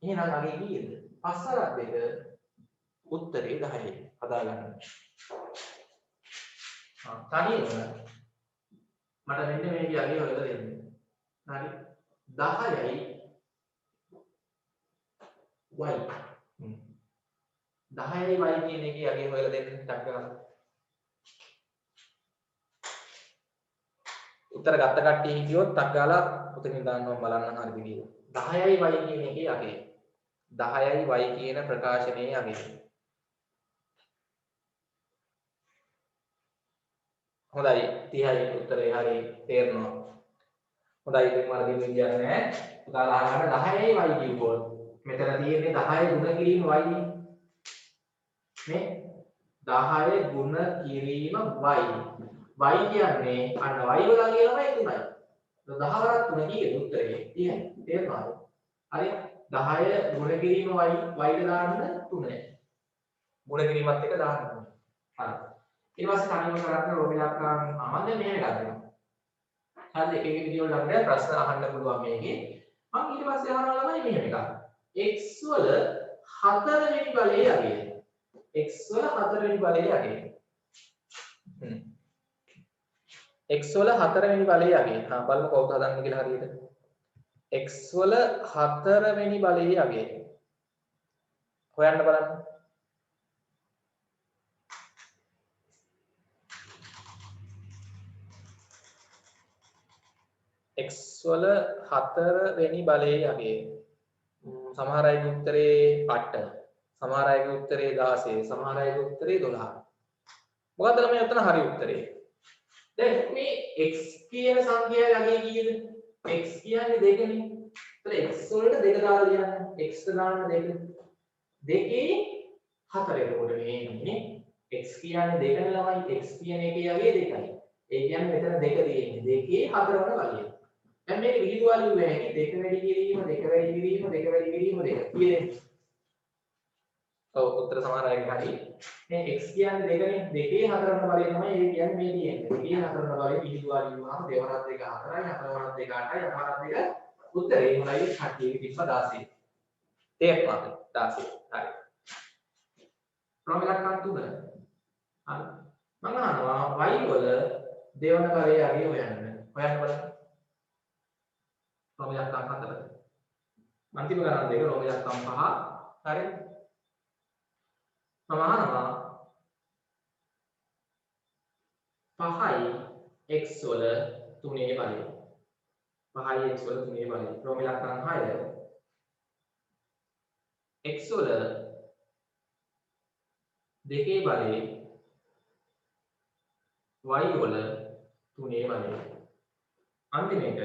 එහෙනම් අගේ කීයද 5 වරක් 2 උත්තරේ 10යි හදාගන්න තනියම මට මෙන්න මේකේ අගේ හොයලා දෙන්න හරි 10යි y 10යි y කියන එකේ අගේ හොයලා දෙන්න ටක් ගාලා උත්තර ගත්ත කට්ටිය හිටියොත් ටක් ගාලා උතනින් දාන්නවා බලන්න හරිද කියලා 10යි y කියන එකේ අගේ 10යි y කියන ප්‍රකාශනයේ අගේ හොඳයි 30යි උත්තරේ හරි තේරෙනවා හොඳයි ඉතින් මම දෙන්න කියන්නේ උදාලා අහන්න 10යි y කිව්වොත් මෙතන තියෙන්නේ 10 ගුණ කිරීම y නේ 10 ගුණ කිරීම y කියන්නේ අන්න y වල කියලාමයි 3යි 10 වරක් 3 කීයද උත්තරේ 30යි තේරෙනවද හරි 10 ගුණ කිරීම y ට දාන්න 3යි ගුණ කිරීමත් එක දාන්න ඕනේ හරි ඊට පස්සේ තනියම කරන්න රෝමිලාකාන් මම දැන් මෙහෙම එකක් දෙනවා හරි එක එක වීඩියෝ ළඟට ප්‍රශ්න අහන්න පුළුවන් මේකේ මම ඊට පස්සේ අහනවා ළමයි මෙහෙම එකක් x වල 4 වෙනි බලයේ අගය x වල 4 වෙනි බලයේ අගය x වල 4 වෙනි බලයේ අගය බලමු කවුද හදන්නේ කියලා හරියට x වල 4 වෙනි බලයේ අගය හොයන්න බලන්න x වල 4 වෙනි බලයේ අගය සමහර අයගේ උත්තරේ 8 සමහර අයගේ උත්තරේ 16 සමහර අයගේ උත්තරේ 12 මොකද්ද ළමයි උත්තර හරි උත්තරේ දැන් මේ x කියන සංඛ්‍යාවේ අගය කීයද x කියන්නේ 2නේ ඒතර x වලට 2 දාලා ලියන්න x ට දාන්න 2 2 4 එතකොට මේ එන්නේ x කියන්නේ 2නේ ළමයි x කියන එකේ අගය 2යි ඒ කියන්නේ මෙතන 2 තියෙන්නේ 2 4 වන බලය දැන් මේක විහිදුවා ලියුවේ හැකි 2 වැඩි කිරීම 2 වැඩි කිරීම 2 වැඩි කිරීම 2 කීයද ඔව් උත්තර සමහර අයගේ හරි මේ x කියන්නේ 2නේ 2 4 වන බලය තමයි ඒ කියන්නේ මේ තියෙන්නේ 2 4 වන බලය විහිදුවා ලියුවාම 2 වරක් 2 4යි 4 වරක් 2 8යි 8 වරක් 2 උත්තරේ මොනයි? කට්ටියගේ තිබ්බ 16. තේරුණාද? 16. හරි. ක්‍රම ඉලක්කම් 3. හරි. මම අහනවා y වල දෙවන කරේ අගේ හොයන්න. හොයන්න බලන්න. ක්‍රම ඉලක්කම් 4. අන්තිම ගණන් දෙක ක්‍රම ඉලක්කම් 5. හරි. මම අහනවා 5යි x වල 3 බලය. 5යි x වල 3 බලය. ක්‍රම ඉලක්කම් 6. x වල දෙකේ බලය y වල 3 බලය. අන්තිම එක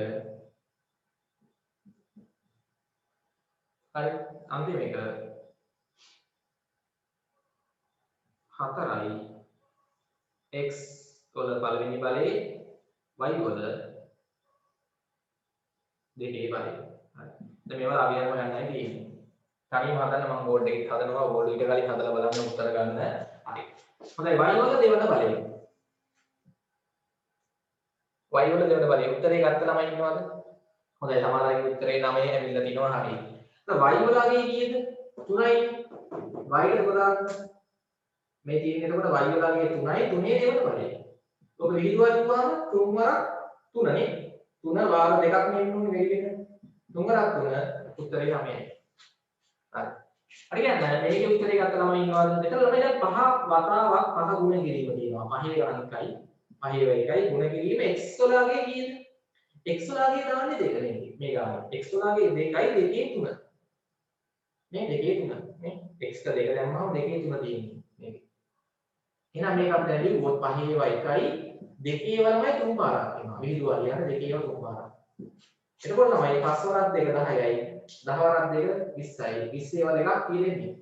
හරි අන්තිම එක 4යි x වල පළවෙනි බලය y වල දෙකේ බලය. හරි. දැන් මේවා අවියම ගන්නයි තියෙන්නේ. තනියම හදන්න මම බෝඩ් එකේ හදනවා බෝඩ් එකට කලින් හදලා බලන්න උත්තර ගන්න. හරි. හොඳයි y වල දෙවන බලය. y වල දෙවන බලය උත්තරේ ගත්ත ළමයි ඉන්නවද? හොඳයි සමහරවිට උත්තරේ 9 ඇවිල්ලා තිනවා හරි. දැන් y වල අගේ කීයද? 3යි. y එකට ගොඩාක් මේ තියෙන්නේ එතකොට y වල අගේ 3යි 3 දෙවන බලය. ඔක විහිදුවා කිව්වම 3 වරක් 3 නේ. 3 වාර දෙකක් නෙන්නුනේ වෙලිගෙන. 3 වරක් 3 උත්තරේ 9යි. හරි. හරි කියන්නේ මේකේ උත්තරේ ගත්ත ළමයි ඉන්නවද? එතකොට ළමයි දැන් පහ වතාවක් පහ ගුණ කිරීම තියෙනවා. පහේ ගණන් එකයි. පහේ එකයි ගුණ කිරීම x වලගේ කීයද? x වලගේ දාන්නේ දෙක නේ. මේ ගාන. x වලගේ 2යි 2 3. මේ 2 3 නේ. x ක 2 දැම්මම 2 3 තියෙන්නේ. මේක. එහෙනම් මේක අපිට ලියුවොත් පහේ එකයි 2 වලමයි 3 පාරක් වෙනවා. විහිදුවා කියන්නේ 2 ව 3 පාරක්. එතකොට තමයි 5 වරක් 2 10යි 10 වරක් 2 20යි 20 ඒවා දෙකක් තියෙන්නේ.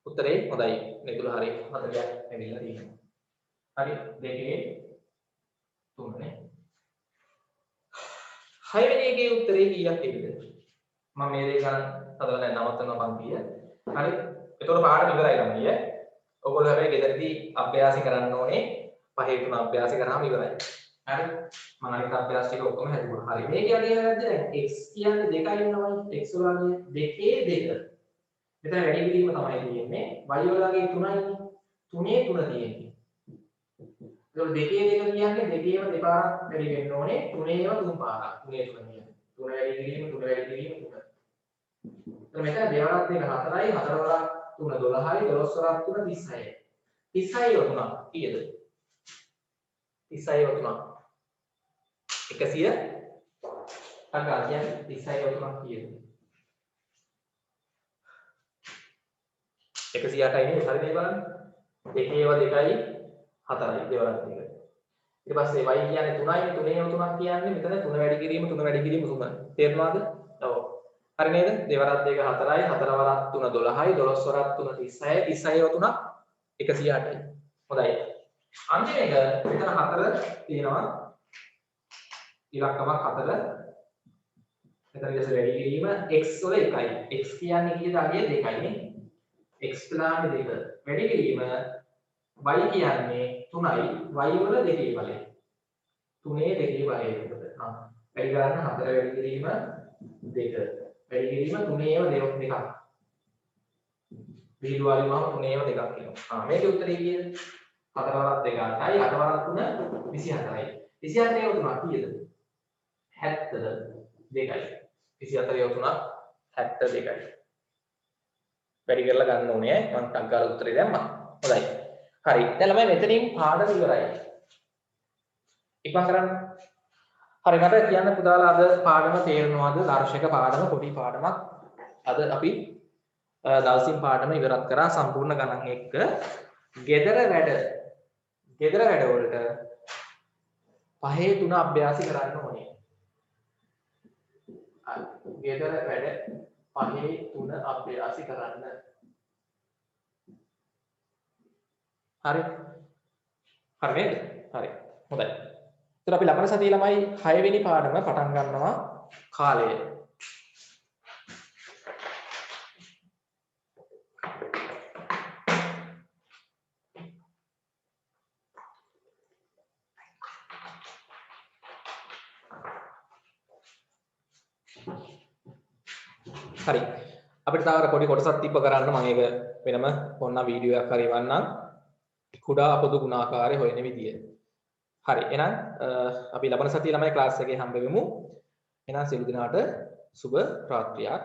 උත්තරේ හොඳයි. මේතුල හරි 40ක් ඇවිල්ලා තියෙනවා. හරි 2 3 නේ. 6 වෙනි එකේ උත්තරේ කීයක් එයිද? මම මේ දෙක ගන්න හදලා දැන් නවත්තනවා පන්තිය. හරි. එතකොට පාඩම ඉවරයි ගන්නේ. ඔයගොල්ලෝ හැබැයි ගෙදරදී අභ්‍යාස කරන්න ඕනේ. 5 3 අභ්‍යාස කරාම ඉවරයි. හරි. මම අනිත් අභ්‍යාස ටික ඔක්කොම හැදුවා. හරි. මේ කියන්නේ නැද්ද දැන් x කියන්නේ 2යි වෙනවනේ. x වලගේ 2 2. මෙතන වැඩි කිරීම තමයි තියෙන්නේ. y වලගේ 3යි. 3 3 තියෙන්නේ. ඒක 2 2 කියන්නේ දෙකේම දෙපාරක් වැඩි වෙන්න ඕනේ. 3 3 පාරක්. 3 3 කියන්නේ. 3 වැඩි කිරීම 3 වැඩි කිරීම 3. එතන මෙතන දෙවරක් දෙක 4යි 4 වරක් 3 12යි 12 වරක් 3 26යි. 36යි වතුනා කීයද? 36යි වතුනා 100 අගා කියන්නේ 36යි වතුනා කීයද? 108යි නේ හරි නේ බලන්න. දෙකේව 2යි 4යි දෙවරක් දෙක. ඊට පස්සේ y කියන්නේ 3යි 3ේම 3ක් කියන්නේ මෙතන 3 වැඩි කිරීම 3 වැඩි කිරීම 3. තේරුණාද? ඔව්. හරි නේද? දෙවරක් දෙක 4යි 4 වරක් 3 12යි 12 වරක් 3 36යි 36ව 3 108යි. හොඳයි. අන්තිම එක මෙතන 4 තියෙනවා. ඉලක්කමක් 4. මෙතන ඊට වැඩි කිරීම x වල 1යි. x කියන්නේ කීයද? අගේ 2යි නේ. x දාන්නේ 2. වැඩි කිරීම y කියන්නේ 3යි. y වල 2 බලය. 3 2 බලය එතකොට. වැඩි ගන්න 4 වැඩි කිරීම 2. වැඩි කිරීම 3ේව දෙකක්. විහිදුවාලිමම 3ේව දෙකක් එනවා. මේකේ උත්තරේ කීයද? 4 වරක් 2 8යි 8 වරක් 3 24යි. 24ේව 3 කීයද? 72යි. 24ේව 3 72යි. වැඩි කරලා ගන්න ඕනේ. මම ටක් ගාලා උත්තරේ දැම්මා. හොඳයි. හරි. දැන් ළමයි මෙතනින් පාඩම ඉවරයි. ඉක්මන් කරන්න. හරි මට කියන්න පුතාලා අද පාඩම තේරෙනවද? දර්ශක පාඩම පොඩි පාඩමක්. අද අපි දවසින් පාඩම ඉවරත් කරා සම්පූර්ණ ගණන් එක්ක. ගෙදර වැඩ වලට 5 3 අභ්‍යාස කරන්න ඕනේ. ගෙදර වැඩ 5 3 අභ්‍යාස කරන්න. හරි. හරි නේද? හරි. හොඳයි. එතකොට අපි ලබන සතියේ ළමයි 6 වෙනි පාඩම පටන් ගන්නවා කාලය. හරි. අපිට තව පොඩි කොටසක් තිබ්බ කරන්න මම ඒක වෙනම ඕන වීඩියෝ එකක් හරි වන්නම්. කුඩා පොදු ගුණාකාරය හොයන විදිය. හරි. එහෙනම් අපි ලබන සතියේ ළමයි ක්ලාස් එකේ හම්බ වෙමු. එහෙනම් සියලු දෙනාට සුබ රාත්‍රියක්.